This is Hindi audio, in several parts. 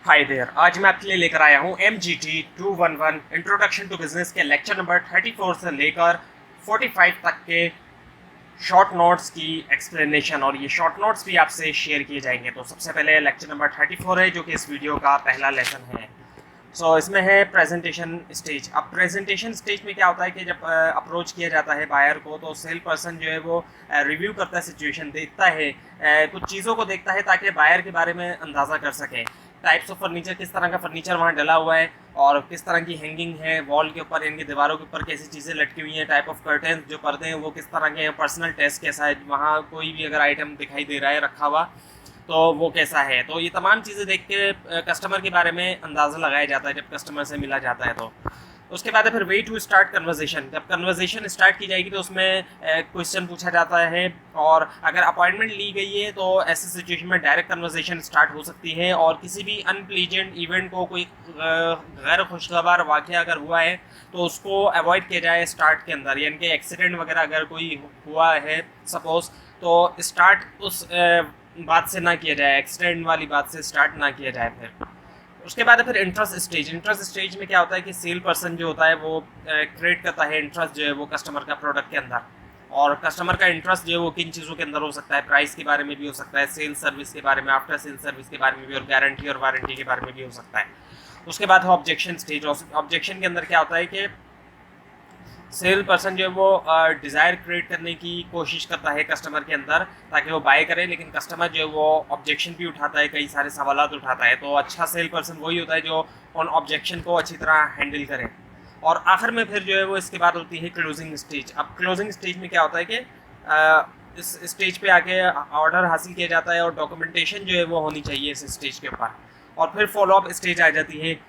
Hi there. आज मैं आपके लिए लेकर आया हूँ MGT 211 इंट्रोडक्शन टू बिजनेस के लेक्चर नंबर 34 से लेकर 45 तक के शॉर्ट नोट्स की एक्सप्लेनेशन, और ये शॉर्ट नोट्स भी आपसे शेयर किए जाएंगे। तो सबसे पहले लेक्चर नंबर 34 है जो कि इस वीडियो का पहला लेसन है। इसमें है प्रेजेंटेशन स्टेज। अब प्रेजेंटेशन स्टेज में क्या होता है कि जब अप्रोच किया जाता है बायर को, तो सेल पर्सन जो है वो रिव्यू करता है, सिचुएशन देखता है, कुछ चीज़ों को देखता है ताकि बायर के बारे में अंदाज़ा कर सके। टाइप्स ऑफ फर्नीचर, किस तरह का फर्नीचर वहाँ डला हुआ है और किस तरह की हैंगिंग है वॉल के ऊपर, यानी दीवारों के ऊपर कैसी चीज़ें लटकी हुई हैं, टाइप ऑफ कर्टन जो पर्दे हैं वो किस तरह के हैं, पर्सनल टेस्ट कैसा है, वहाँ कोई भी अगर आइटम दिखाई दे रहा है रखा हुआ तो वो कैसा है। तो ये तमाम चीज़ें देख के कस्टमर के बारे में अंदाज़ा लगाया जाता है जब कस्टमर से मिला जाता है। तो उसके बाद फिर वे टू स्टार्ट कन्वर्सेशन। जब कन्वर्सेशन स्टार्ट की जाएगी तो उसमें क्वेश्चन पूछा जाता है, और अगर अपॉइंटमेंट ली गई है तो ऐसी सिचुएशन में डायरेक्ट कन्वर्सेशन स्टार्ट हो सकती है। और किसी भी अनप्लीजेंट इवेंट को, कोई गैर खुशगवार वाक़या अगर हुआ है तो उसको अवॉइड किया जाए स्टार्ट के अंदर, यानी कि एक्सीडेंट वगैरह अगर कोई हुआ है सपोज़, तो स्टार्ट उस बात से ना किया जाए, एक्सीडेंट वाली बात से स्टार्ट ना किया जाए। फिर उसके बाद फिर इंटरेस्ट स्टेज। इंटरेस्ट स्टेज में क्या होता है कि सेल पर्सन जो होता है वो क्रिएट करता है इंटरेस्ट जो है वो कस्टमर का प्रोडक्ट के अंदर, और कस्टमर का इंटरेस्ट जो है वो किन चीज़ों के अंदर हो सकता है, प्राइस के बारे में भी हो सकता है, सेल सर्विस के बारे में, आफ्टर सेल सर्विस के बारे में भी, और गारंटी और वारंटी के बारे में भी हो सकता है। उसके बाद है ऑब्जेक्शन स्टेज। ऑब्जेक्शन के अंदर क्या होता है कि सेल पर्सन जो है वो डिज़ायर क्रिएट करने की कोशिश करता है कस्टमर के अंदर ताकि वो बाय करे, लेकिन कस्टमर जो है वो ऑब्जेक्शन भी उठाता है, कई सारे सवालात उठाता है। तो अच्छा सेल पर्सन वही होता है जो उन ऑब्जेक्शन को अच्छी तरह हैंडल करे। और आखिर में फिर जो है वो इसके बाद होती है क्लोजिंग स्टेज। अब क्लोजिंग स्टेज में क्या होता है कि इस स्टेज पे आके ऑर्डर हासिल किया जाता है और डॉक्यूमेंटेशन जो है वो होनी चाहिए इस स्टेज के ऊपर। और फिर फॉलोअप स्टेज आ जाती है।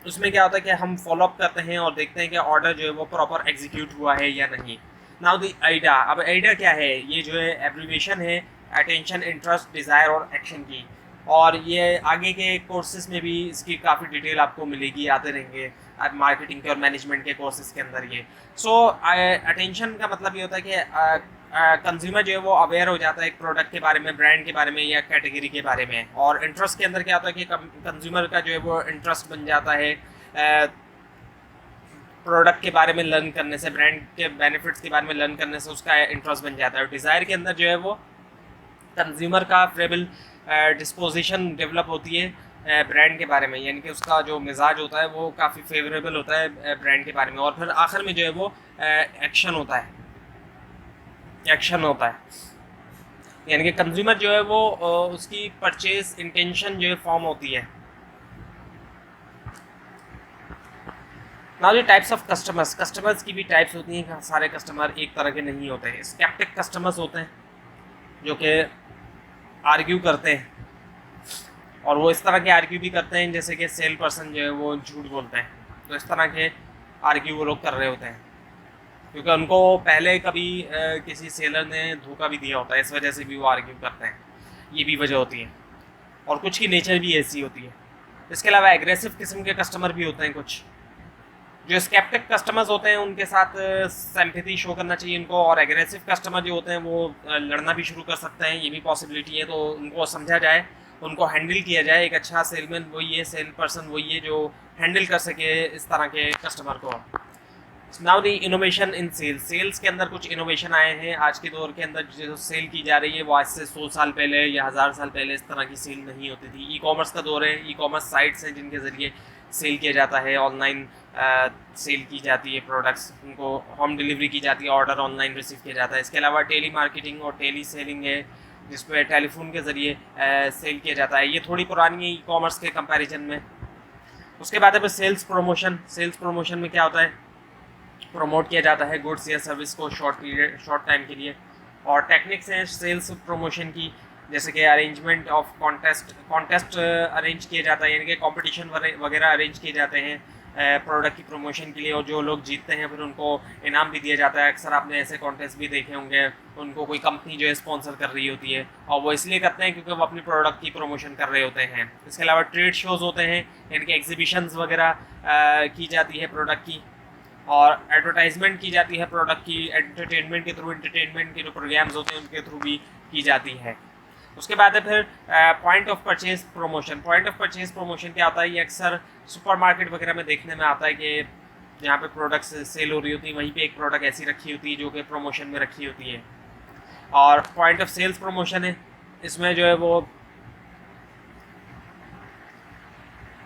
उसमें क्या होता है कि हम फॉलोअप करते हैं और देखते हैं कि ऑर्डर जो है वो प्रॉपर एग्जीक्यूट हुआ है या नहीं। Now the Aida. अब आइडा क्या है? ये जो है एब्रीविएशन है अटेंशन, इंटरेस्ट, डिज़ायर और एक्शन की, और ये आगे के कोर्सेज में भी इसकी काफ़ी डिटेल आपको मिलेगी, आते रहेंगे मार्केटिंग के और मैनेजमेंट के कोर्सेज के अंदर ये। अटेंशन का मतलब ये होता है कि कंज्यूमर जो है वो अवेयर हो जाता है एक प्रोडक्ट के बारे में, ब्रांड के बारे में या कैटेगरी के बारे में। और इंटरेस्ट के अंदर क्या होता है कि कंज्यूमर का जो है वो इंटरेस्ट बन जाता है प्रोडक्ट के बारे में लर्न करने से, ब्रांड के बेनिफिट्स के बारे में लर्न करने से उसका इंटरेस्ट बन जाता है। और डिज़ायर के अंदर जो है वो कंज्यूमर का फेवरेबल डिस्पोजिशन डेवलप होती है ब्रांड के बारे में, यानी कि उसका जो मिजाज होता है वो काफ़ी फेवरेबल होता है ब्रांड के बारे में। और फिर आखिर में जो है वो एक्शन होता है, यानी कि कंज्यूमर जो है वो उसकी परचेज इंटेंशन जो है फॉर्म होती है। Now the types of customers. Customers की भी टाइप्स होती हैं, सारे कस्टमर एक तरह के नहीं होते हैं। स्केप्टिक कस्टमर्स होते हैं जो कि आर्ग्यू करते हैं, और वो इस तरह के आर्ग्यू भी करते हैं जैसे कि सेल पर्सन जो है वो झूठ बोलते हैं। तो इस तरह के आर्ग्यू वो लोग कर रहे होते हैं क्योंकि उनको पहले कभी किसी सेलर ने धोखा भी दिया होता है, इस वजह से भी वो आर्ग्यू करते हैं। ये भी वजह होती है, और कुछ की नेचर भी ऐसी होती है। इसके अलावा एग्रेसिव किस्म के कस्टमर भी होते हैं। कुछ जो स्केप्टिक कस्टमर्स होते हैं उनके साथ सिंपैथी शो करना चाहिए इनको, और एग्रेसिव कस्टमर जो होते हैं वो लड़ना भी शुरू कर सकते हैं, ये भी पॉसिबिलिटी है। तो उनको समझा जाए, उनको हैंडल किया जाए। एक अच्छा सेलमैन वही है, सेल पर्सन वही है जो हैंडल कर सके इस तरह के कस्टमर को। Now the innovation in sales. Sales के अंदर कुछ इनोवेशन आए हैं आज के दौर के अंदर। जो सेल की जा रही है वो आज से 100 साल पहले या 1000 साल पहले इस तरह की सेल नहीं होती थी। ई कॉमर्स का दौर है, ई कॉमर्स साइट्स हैं जिनके ज़रिए सेल किया जाता है, ऑनलाइन सेल की जाती है, प्रोडक्ट्स उनको होम डिलीवरी की जाती है, ऑर्डर ऑनलाइन रिसीव किया जाता है। इसके अलावा टेली मार्केटिंग और टेली सेलिंग है जिसपे टेलीफोन के ज़रिए सेल किया जाता है। ये थोड़ी पुरानी है ई कॉमर्स के कंपेरिजन में। उसके बाद है सेल्स प्रमोशन। सेल्स प्रमोशन में क्या होता है? प्रमोट किया जाता है गुड्स या सर्विस को शॉर्ट टाइम के लिए। और टेक्निक्स हैं सेल्स प्रमोशन की, जैसे कि अरेंजमेंट ऑफ कॉन्टेस्ट अरेंज किया जाता है, यानी कि कंपटीशन वगैरह अरेंज किए जाते हैं प्रोडक्ट की प्रमोशन के लिए, और जो लोग जीतते हैं फिर उनको इनाम भी दिया जाता है। अक्सर आपने ऐसे कॉन्टेस्ट भी देखे होंगे, उनको कोई कंपनी जो है स्पॉन्सर कर रही होती है, और वो इसलिए करते हैं क्योंकि वो अपनी प्रोडक्ट की प्रमोशन कर रहे होते हैं। इसके अलावा ट्रेड शोज़ होते हैं, यानी कि एग्जीबिशंस वगैरह की जाती है प्रोडक्ट की, और एडवर्टाइजमेंट की जाती है प्रोडक्ट की, एंटरटेनमेंट के थ्रू, एंटरटेनमेंट के जो प्रोग्राम्स होते हैं उनके थ्रू भी की जाती है। उसके बाद है फिर point of purchase promotion. Point of purchase promotion क्या होता है? ये अक्सर सुपरमार्केट वगैरह में देखने में आता है कि जहाँ पे प्रोडक्ट्स सेल हो रही होती है वहीं पे एक प्रोडक्ट ऐसी रखी होती है जो कि प्रमोशन में रखी होती है। और पॉइंट ऑफ सेल्स प्रमोशन है, इसमें जो है वो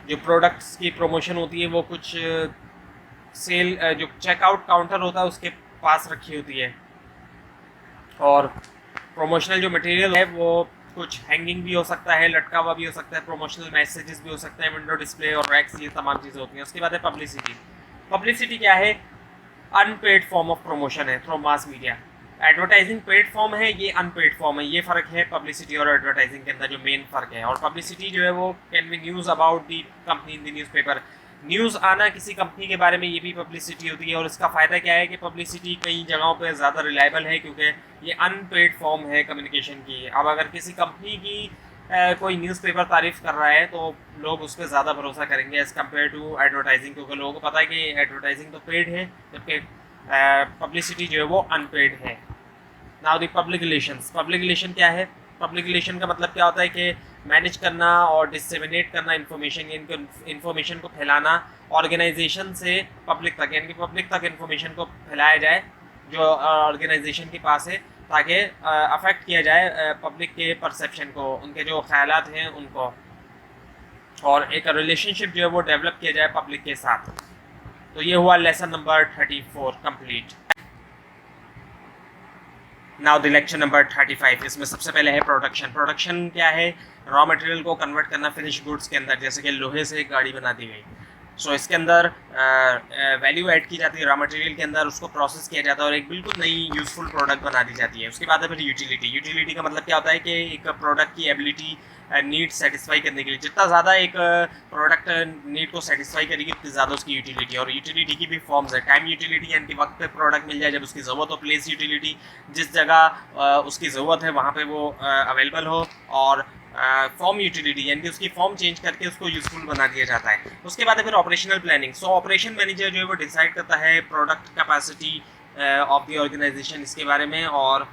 जो प्रोडक्ट्स की प्रमोशन होती है वो कुछ सेल जो चेकआउट काउंटर होता है उसके पास रखी होती है। और प्रमोशनल जो मटेरियल है वो कुछ हैंगिंग भी हो सकता है, लटका हुआ भी हो सकता है, प्रमोशनल मैसेजेस भी हो सकते हैं, विंडो डिस्प्ले और रैक्स, ये तमाम चीज़ें होती हैं। उसके बाद है पब्लिसिटी। पब्लिसिटी क्या है? अनपेड फॉर्म ऑफ प्रमोशन है through mass media. Advertising paid form है, ये अनपेड फॉर्म है। ये फ़र्क है पब्लिसिटी और एडवर्टाइजिंग के अंदर, जो मेन फ़र्क है। और पब्लिसिटी जो है वो can be news about the company in the newspaper. News आना किसी कंपनी के बारे में, ये भी पब्लिसिटी होती है। और इसका फ़ायदा क्या है कि पब्लिसिटी कई जगहों पे ज़्यादा रिलायबल है क्योंकि ये अनपेड फॉर्म है कम्युनिकेशन की। अब अगर किसी कंपनी की कोई न्यूज़पेपर तारीफ़ कर रहा है तो लोग उस पर ज़्यादा भरोसा करेंगे एज़ कम्पेयर टू एडवर्टाइजिंग, क्योंकि लोगों को पता है कि एडवर्टाइजिंग तो पेड है जबकि पब्लिसिटी जो है वो अनपेड है। Now the public relations. Public relation क्या है? पब्लिक रिलेशन का मतलब क्या होता है कि मैनेज करना और डिसेमिनेट करना इन्फॉर्मेशन को फैलाना ऑर्गेनाइजेशन से पब्लिक तक, यानी कि पब्लिक तक इन्फॉर्मेशन को फैलाया जाए जो ऑर्गेनाइजेशन के पास है, ताकि अफेक्ट किया जाए पब्लिक के परसेप्शन को, उनके जो ख्यालात हैं उनको, और एक रिलेशनशिप जो है वो डेवलप किया जाए पब्लिक के साथ। तो ये हुआ lesson number 34 complete. Now the lecture number 35। इसमें सबसे पहले है प्रोडक्शन। प्रोडक्शन क्या है? रॉ मटेरियल को कन्वर्ट करना फिनिश गुड्स के अंदर, जैसे कि लोहे से एक गाड़ी बना दी गई। सो इसके अंदर वैल्यू ऐड की जाती है रॉ मटेरियल के अंदर, उसको प्रोसेस किया जाता है और एक बिल्कुल नई यूज़फुल प्रोडक्ट बना दी जाती है। उसके बाद है फिर यूटिलिटी। यूटिलिटी का मतलब क्या होता है कि एक प्रोडक्ट की एबिलिटी नीड सेटिस्फाई करने के लिए, जितना ज़्यादा एक प्रोडक्ट नीड को सेटिस्फाई करेगी उतनी ज़्यादा उसकी यूटिलिटी। और यूटिलिटी की भी फॉर्म्स है। टाइम यूटिलिटी यानी कि वक्त पे प्रोडक्ट मिल जाए जब उसकी ज़रूरत हो। प्लेस यूटिलिटी, जिस जगह उसकी ज़रूरत है वहाँ पे वो अवेलेबल हो। और फॉर्म यूटिलिटी यानी कि उसकी फॉर्म चेंज करके उसको यूजफुल बना दिया जाता है। उसके बाद है फिर operational planning. So operation manager जो है वो डिसाइड करता है product capacity of the organisation, इसके बारे में, और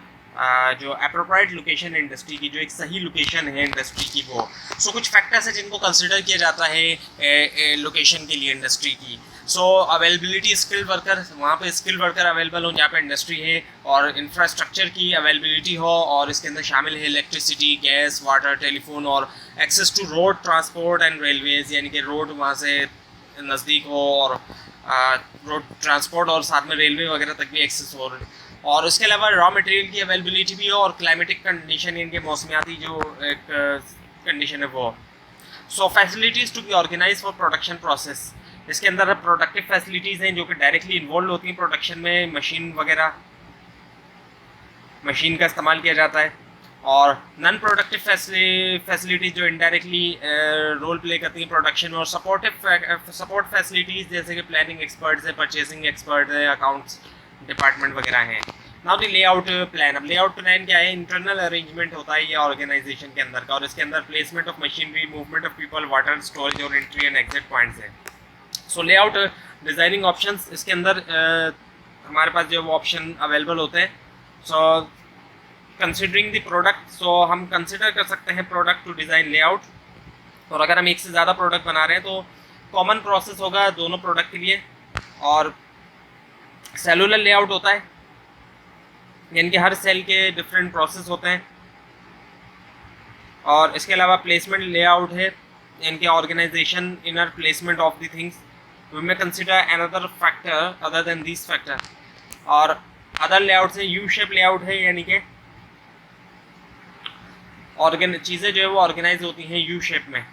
जो अप्रोप्रिएट लोकेशन है इंडस्ट्री की, जो एक सही लोकेशन है इंडस्ट्री की वो। सो कुछ फैक्टर्स है जिनको कंसिडर किया जाता है लोकेशन के लिए इंडस्ट्री की। सो अवेलेबिलिटी स्किल्ड वर्कर, वहाँ पे स्किल्ड वर्कर अवेलेबल हो जहाँ पे इंडस्ट्री है, और इंफ्रास्ट्रक्चर की अवेलेबिलिटी हो, और इसके अंदर शामिल है इलेक्ट्रिसिटी, गैस, वाटर, टेलीफोन, और access to road transport and railways, यानी कि रोड वहाँ से नज़दीक हो और रोड ट्रांसपोर्ट और साथ में रेलवे वगैरह तक भी एक्सेस हो। और उसके अलावा रॉ मटेरियल की अवेलेबिलिटी भी हो, और क्लाइमेटिक कंडीशन यानी कि मौसमियाती जो एक कंडीशन है वो। So facilities to be organise for production process. इसके अंदर प्रोडक्टिव फैसिलिटीज़ हैं जो कि डायरेक्टली इन्वॉल्व होती हैं प्रोडक्शन में, मशीन वगैरह, मशीन का इस्तेमाल किया जाता है। और नॉन प्रोडक्टिव फैसिलिटीज़ जो इनडायरेक्टली रोल प्ले करती हैं प्रोडक्शन में। और सपोर्ट फैसिलिटीज़ जैसे कि प्लानिंग एक्सपर्ट्स है, परचेसिंग एक्सपर्ट है, अकाउंट्स डिपार्टमेंट वगैरह हैं। Now the layout plan. अब लेआउट प्लान क्या है? इंटरनल अरेंजमेंट होता है ये ऑर्गेनाइजेशन के अंदर का, और इसके अंदर placement of machinery, movement of people, water storage और एंट्री एंड एग्जिट पॉइंट्स है। सो लेआउट डिज़ाइनिंग ऑप्शंस, इसके अंदर हमारे पास जो ऑप्शन अवेलेबल होते हैं। सो कंसिडरिंग द प्रोडक्ट, सो हम कंसिडर कर सकते हैं प्रोडक्ट टू डिज़ाइन लेआउट। और अगर हम एक से ज़्यादा प्रोडक्ट बना रहे हैं तो कॉमन प्रोसेस होगा दोनों प्रोडक्ट के लिए। और सेलुलर लेआउट होता है, यानी कि हर सेल के डिफरेंट प्रोसेस होते हैं। और इसके अलावा प्लेसमेंट लेआउट है, यानी कि organisation inner placement of the things. We may consider another factor other than this factor. और अदर लेआउट से यू शेप लेआउट है, यानी कि चीज़ें जो है वो ऑर्गेनाइज होती हैं यू शेप में।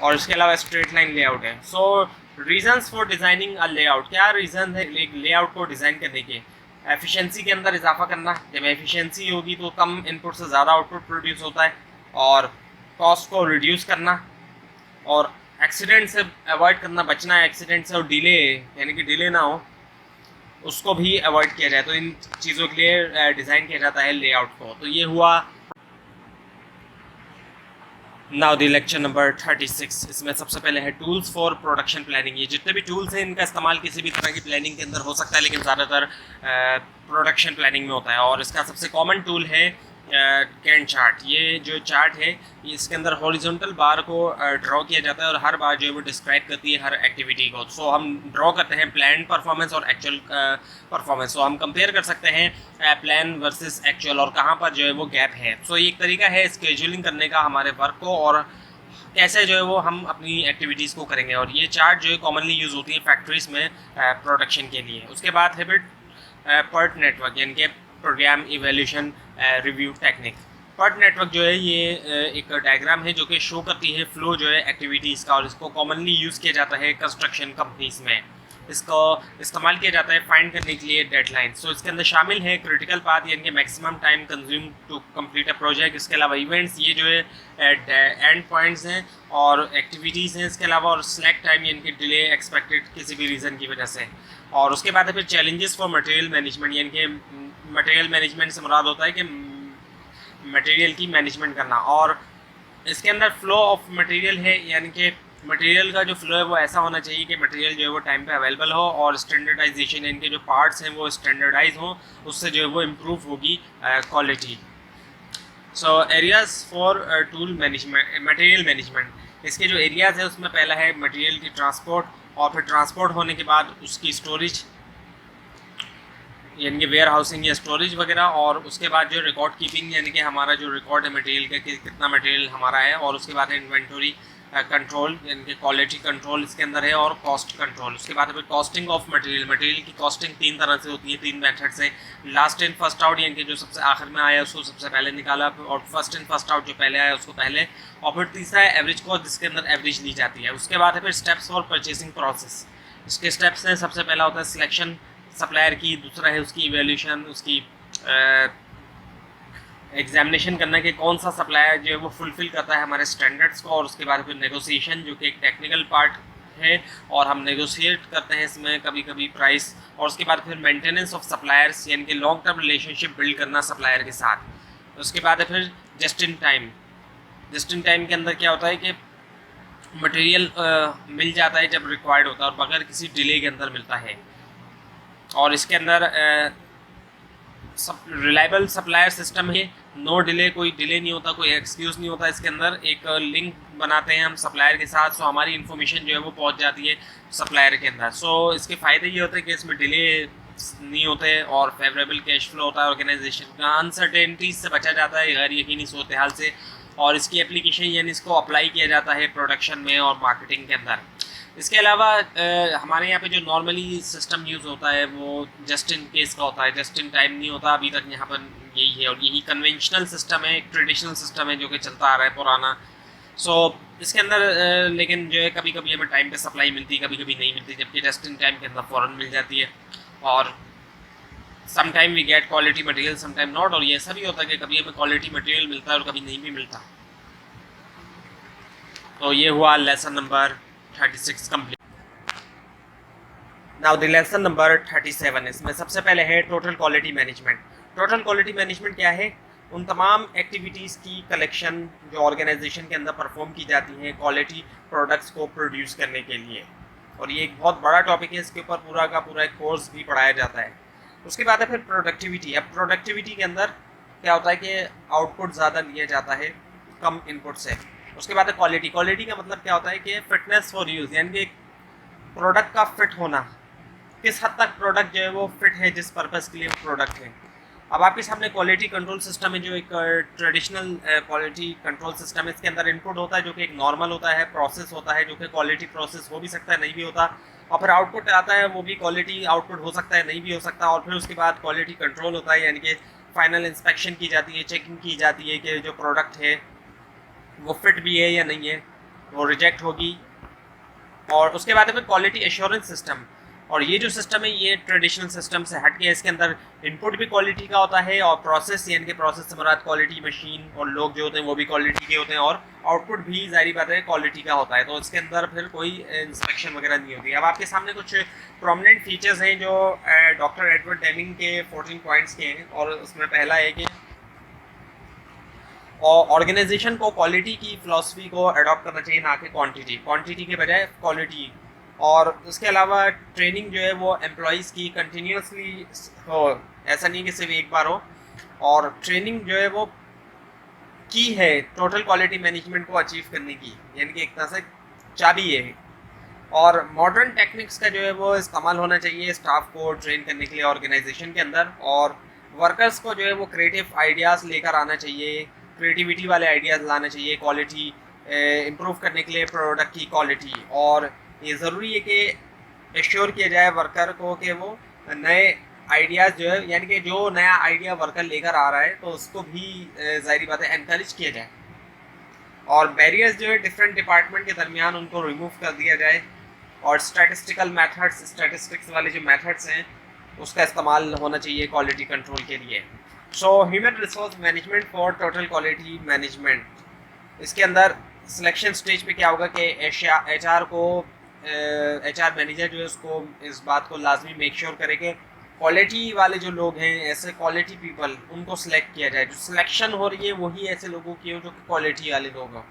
और इसके अलावा स्ट्रेट लाइन लेआउट है। So reasons for designing a layout, क्या रीज़न है एक लेआउट को डिज़ाइन करने के? एफिशिएंसी के अंदर इजाफा करना, जब एफिशिएंसी होगी तो कम इनपुट से ज़्यादा आउटपुट प्रोड्यूस होता है। और कॉस्ट को रिड्यूस करना, और एक्सीडेंट से अवॉइड करना, बचना है एक्सीडेंट से, और डिले यानी कि डिले ना हो उसको भी अवॉइड किया जाए। तो इन चीज़ों के लिए डिज़ाइन किया जाता है लेआउट को। तो ये हुआ नाउ द लेक्चर नंबर 36। इसमें सबसे पहले है टूल्स फॉर प्रोडक्शन प्लानिंग। ये जितने भी टूल्स हैं इनका इस्तेमाल किसी भी तरह की प्लानिंग के अंदर हो सकता है, लेकिन ज़्यादातर प्रोडक्शन प्लानिंग में होता है। और इसका सबसे कॉमन टूल है गैंट चार्ट। ये जो चार्ट है इसके अंदर हॉरिजॉन्टल बार को ड्रॉ किया जाता है और हर बार जो है वो डिस्क्राइब करती है हर एक्टिविटी को। सो हम ड्रॉ करते हैं प्लान परफॉर्मेंस और एक्चुअल परफॉर्मेंस। सो हम कंपेयर कर सकते हैं प्लान वर्सेस एक्चुअल और कहाँ पर जो है वो गैप है। सो ये एक तरीका है स्केड्यूलिंग करने का हमारे वर्क को और कैसे जो है वो हम अपनी एक्टिविटीज़ को करेंगे। और ये चार्ट जो है कॉमनली यूज़ होती है फैक्ट्रीज़ में प्रोडक्शन के लिए। उसके बाद है फिर पर्ट नेटवर्क यानी कि programme evaluation review technique. PERT network जो है ये एक डायग्राम है जो कि शो करती है फ्लो जो है एक्टिविटीज़ का और इसको कॉमनली यूज़ किया जाता है कंस्ट्रक्शन कंपनीज में। इसको इस्तेमाल किया जाता है फाइंड करने के लिए डेडलाइन। सो इसके अंदर शामिल है क्रिटिकल पाथ यानी कि maximum time consume to complete a project. इसके अलावा इवेंट्स ये जो है एंड पॉइंट्स हैं और एक्टिविटीज़ हैं। इसके अलावा और स्लैक टाइम यानी कि डिले एक्सपेक्टेड किसी भी रीज़न की वजह से। और उसके बाद है फिर चैलेंजेस फॉर मटेरियल मैनेजमेंट यानी कि मटेरियल मैनेजमेंट से मुराद होता है कि मटेरियल की मैनेजमेंट करना। और इसके अंदर फ्लो ऑफ मटेरियल है यानी कि मटेरियल का जो फ्लो है वो ऐसा होना चाहिए कि मटेरियल जो है वो टाइम पे अवेलेबल हो और स्टैंडर्डाइजेशन यानी कि जो पार्ट्स हैं वो स्टैंडर्डाइज हों, उससे जो है वो इम्प्रूव होगी quality. So areas for tool management material management. इसके जो एरियाज़ है उसमें पहला है मटेरियल की ट्रांसपोर्ट और फिर ट्रांसपोर्ट होने के बाद उसकी स्टोरेज यानी कि वेयर हाउसिंग या स्टोरेज वगैरह। और उसके बाद जो रिकॉर्ड कीपिंग यानी कि हमारा जो रिकॉर्ड है मटेरियल का कि कितना मटेरियल हमारा है। और उसके बाद है इन्वेंटरी कंट्रोल यानी कि क्वालिटी कंट्रोल इसके अंदर है और कॉस्ट कंट्रोल। उसके बाद फिर कॉस्टिंग ऑफ मटेरियल। मटेरियल की कॉस्टिंग 3 तरह से होती है, 3 मेथड से। लास्ट इन फर्स्ट आउट यानी कि जो सबसे आखिर में आया उसको सबसे पहले निकाला और फर्स्ट इन फर्स्ट आउट जो पहले आया उसको पहले। और फिर तीसरा है एवरेज कॉस्ट जिसके अंदर एवरेज ली जाती है। उसके बाद है फिर स्टेप्स फॉर परचेसिंग प्रोसेस। इसके स्टेप्स हैं सबसे पहला होता है सिलेक्शन सप्लायर की, दूसरा है उसकी इवैल्यूएशन, उसकी एग्जामिनेशन करना कि कौन सा सप्लायर जो है वो फुलफ़िल करता है हमारे स्टैंडर्ड्स को। और उसके बाद फिर नेगोशिएशन जो कि एक टेक्निकल पार्ट है और हम नेगोशिएट करते हैं इसमें कभी कभी प्राइस। और उसके बाद फिर मेंटेनेंस ऑफ सप्लायर्स यानी कि लॉन्ग टर्म रिलेशनशिप बिल्ड करना सप्लायर के साथ। उसके बाद है फिर just in time. Just in time के अंदर क्या होता है कि मटेरियल मिल जाता है जब रिक्वायर्ड होता है और बगैर किसी डिले के अंदर मिलता है। और इसके अंदर रिलायबल सप्लायर सिस्टम है, नो डिले, कोई डिले नहीं होता, कोई एक्सक्यूज़ नहीं होता। इसके अंदर एक लिंक बनाते हैं हम सप्लायर के साथ, सो हमारी इन्फॉर्मेशन जो है वो पहुंच जाती है सप्लायर के अंदर। सो इसके फ़ायदे ये होते हैं कि इसमें डिले नहीं होते और फेवरेबल कैश फ्लो होता है ऑर्गेनाइजेशन का, अनसर्टेनिटीज से बचा जाता है गैर यकीनी सूरत हाल से। और इसकी एप्लीकेशन यानी इसको अप्लाई किया जाता है प्रोडक्शन में और मार्केटिंग के अंदर। इसके अलावा हमारे यहाँ पे जो नॉर्मली सिस्टम यूज़ होता है वो जस्ट इन केस का होता है, जस्ट इन टाइम नहीं होता अभी तक यहाँ पर यही है। और यही कन्वेंशनल सिस्टम है, एक ट्रेडिशनल सिस्टम है जो कि चलता आ रहा है पुराना। सो इसके अंदर लेकिन जो है कभी कभी हमें टाइम पे सप्लाई मिलती है, कभी कभी नहीं मिलती, जबकि जस्ट इन टाइम के अंदर फ़ौरन मिल जाती है। और some time we get quality material, some time not. और ये ऐसा भी होता है कि कभी हमें क्वालिटी मटेरियल मिलता है और कभी नहीं भी मिलता। तो ये हुआ lesson number 36 complete. Now the lesson number 37। इसमें सबसे पहले है total quality management. Total quality management क्या है? उन तमाम एक्टिविटीज़ की कलेक्शन जो ऑर्गेनाइजेशन के अंदर परफॉर्म की जाती हैं क्वालिटी प्रोडक्ट्स को प्रोड्यूस करने के लिए। और ये एक बहुत बड़ा टॉपिक है, इसके ऊपर पूरा का पूरा एक कोर्स भी पढ़ाया जाता है। उसके बाद है फिर प्रोडक्टिविटी। अब प्रोडक्टिविटी के अंदर क्या होता है कि आउटपुट ज़्यादा लिया जाता है कम इनपुट से। उसके बाद है क्वालिटी। क्वालिटी का मतलब क्या होता है कि फिटनेस फॉर यूज़ यानी कि प्रोडक्ट का फिट होना, किस हद तक प्रोडक्ट जो है वो फिट है जिस पर्पज़ के लिए वो प्रोडक्ट है। अब आपके सामने क्वालिटी कंट्रोल सिस्टम है जो एक ट्रेडिशनल क्वालिटी कंट्रोल सिस्टम है। इसके अंदर इनपुट होता है जो कि एक नॉर्मल होता है, प्रोसेस होता है जो कि क्वालिटी प्रोसेस हो भी सकता है नहीं भी होता, और फिर आउटपुट आता है वो भी क्वालिटी आउटपुट हो सकता है नहीं भी हो सकता। और फिर उसके बाद क्वालिटी कंट्रोल होता है यानी कि फाइनल इंस्पेक्शन की जाती है, चेकिंग की जाती है कि जो प्रोडक्ट है वो फिट भी है या नहीं है, वो रिजेक्ट होगी। और उसके बाद फिर क्वालिटी एश्योरेंस सिस्टम। और ये जो सिस्टम है ये ट्रेडिशनल सिस्टम से हट के इसके अंदर इनपुट भी क्वालिटी का होता है और प्रोसेस यानी कि प्रोसेस से मुराद क्वालिटी मशीन और लोग जो होते हैं वो भी क्वालिटी के होते हैं, और आउटपुट भी जाहिर बात है क्वालिटी का होता है। तो इसके अंदर फिर कोई इंस्पेक्शन वगैरह नहीं होती। अब आपके सामने कुछ प्रोमिनेंट फीचर्स हैं जो डॉक्टर एडवर्ड डेमिंग के 14 पॉइंट्स के हैं। और उसमें पहला है कि ऑर्गेनाइजेशन को क्वालिटी की फ़िलासफ़ी को अडॉप्ट करना चाहिए, ना कि क्वांटिटी के बजाय क्वालिटी। और उसके अलावा ट्रेनिंग जो है वो एम्प्लॉइज़ की कंटिन्यूसली हो, ऐसा नहीं कि सिर्फ एक बार हो, और ट्रेनिंग जो है वो की है टोटल क्वालिटी मैनेजमेंट को अचीव करने की, यानी कि एक तरह से चाबी है। और मॉडर्न टेक्निक्स का जो है वो इस्तेमाल होना चाहिए स्टाफ को ट्रेन करने के लिए ऑर्गेनाइजेशन के अंदर, और वर्कर्स को जो है वो क्रिएटिव आइडियाज़ लेकर आना चाहिए, क्रिएटिविटी वाले आइडियाज़ लाना चाहिए क्वालिटी इम्प्रूव करने के लिए, प्रोडक्ट की क्वालिटी। और ये ज़रूरी है कि एश्योर किया जाए वर्कर को कि वो नए आइडियाज़ जो है, यानी कि जो नया आइडिया वर्कर लेकर आ रहा है तो उसको भी ज़ाहिर बात है एनकरेज किया जाए, और बैरियर्स जो है डिफरेंट डिपार्टमेंट के दरमियान उनको रिमूव कर दिया जाए, और स्टैटिस्टिकल मेथड्स, स्टैटिस्टिक्स वाले जो मेथड्स हैं उसका इस्तेमाल होना चाहिए क्वालिटी कंट्रोल के लिए। So human resource management for total quality management, इसके अंदर सिलेक्शन स्टेज पे क्या होगा कि एच आर मैनेजर जो है उसको इस बात को लाजमी मेक श्योर करे कि क्वालिटी वाले जो लोग हैं, ऐसे क्वालिटी पीपल, उनको सिलेक्ट किया जाए। जो सिलेक्शन हो रही है वही ऐसे लोगों की हो जो क्वालिटी वाले लोग हों,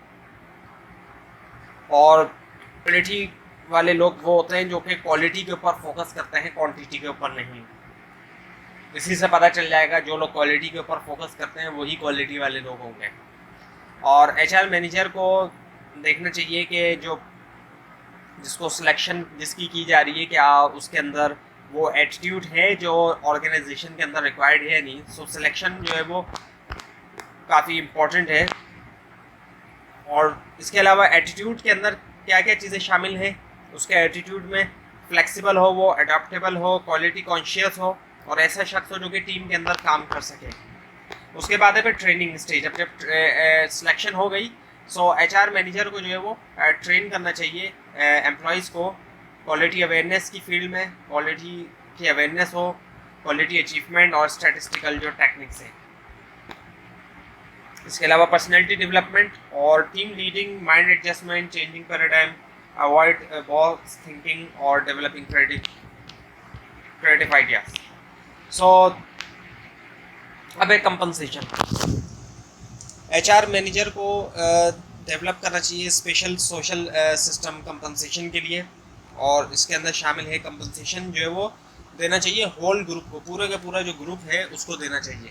और क्वालिटी वाले लोग वो होते हैं जो कि क्वालिटी के ऊपर फोकस करते हैं, क्वांटिटी के ऊपर नहीं। इसी से पता चल जाएगा जो लोग क्वालिटी के ऊपर फोकस करते हैं वही क्वालिटी वाले लोग होंगे। और एचआर मैनेजर को देखना चाहिए कि जो जिसको सिलेक्शन जिसकी की जा रही है, क्या उसके अंदर वो एटीट्यूड है जो ऑर्गेनाइजेशन के अंदर रिक्वायर्ड है नहीं। सो सिलेक्शन जो है वो काफ़ी इम्पोर्टेंट है। और इसके अलावा एटीट्यूड के अंदर क्या क्या चीज़ें शामिल हैं, उसके एटीट्यूड में फ्लेक्सिबल हो, वो अडेप्टेबल हो, क्वालिटी कॉन्शियस हो, और ऐसा शख्स हो जो कि टीम के अंदर काम कर सके। उसके बाद है फिर ट्रेनिंग स्टेज। अब जब सिलेक्शन हो गई, सो एचआर मैनेजर को जो है वो ट्रेन करना चाहिए एम्प्लॉयज़ को क्वालिटी अवेयरनेस की फील्ड में, क्वालिटी की अवेयरनेस हो, क्वालिटी अचीवमेंट और स्टैटिस्टिकल जो टेक्निक्स हैं। इसके अलावा पर्सनैलिटी डेवलपमेंट और team leading, mind adjustment, changing paradigm, avoid box thinking और डेवलपिंग क्रिएटिव आइडियाज। सो अब है कंपनसेशन। एचआर मैनेजर को डेवलप करना चाहिए स्पेशल सोशल सिस्टम कंपनसेशन के लिए, और इसके अंदर शामिल है कंपनसेशन जो है वो देना चाहिए होल ग्रुप को, पूरे का पूरा जो ग्रुप है उसको देना चाहिए।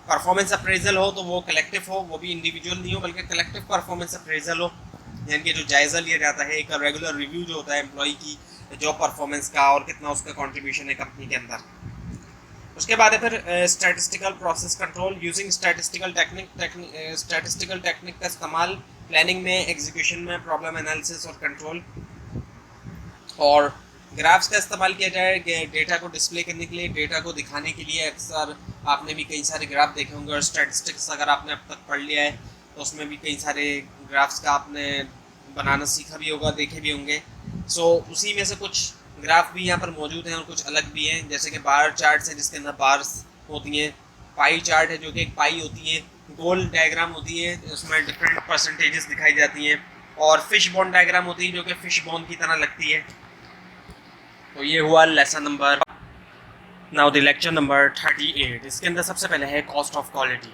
परफॉर्मेंस अप्रेजल हो तो वो कलेक्टिव हो, वो भी इंडिविजुअल नहीं हो बल्कि कलेक्टिव परफॉर्मेंस अप्रेजल हो, यानी कि जो जायज़ा लिया जाता है, एक रेगुलर रिव्यू जो होता है एम्प्लॉई की जॉब परफॉर्मेंस का और कितना उसका कंट्रीब्यूशन है कंपनी के अंदर। उसके बाद है फिर statistical process control using statistical technique का इस्तेमाल प्लानिंग में, एग्जीक्यूशन में, प्रॉब्लम एनालिसिस और कंट्रोल। और ग्राफ्स का इस्तेमाल किया जाए डेटा को डिस्प्ले करने के लिए, डेटा को दिखाने के लिए। अक्सर आपने भी कई सारे ग्राफ देखे होंगे, और स्टैटिस्टिक्स अगर आपने अब तक पढ़ लिया है तो उसमें भी कई सारे ग्राफ्स का आपने बनाना सीखा भी होगा, देखे भी होंगे। सो उसी में से कुछ ग्राफ भी यहाँ पर मौजूद हैं और कुछ अलग भी हैं, जैसे कि बार चार्ट है जिसके अंदर बार्स होती हैं, पाई चार्ट है जो कि एक पाई होती है, गोल डायग्राम होती है उसमें डिफरेंट परसेंटेजेस दिखाई जाती हैं, और फिश बोन डायग्राम होती है जो कि फिश बोन की तरह लगती है। तो ये हुआ lesson number. Now the lecture number 38। इसके अंदर सबसे पहले है कॉस्ट ऑफ क्वालिटी।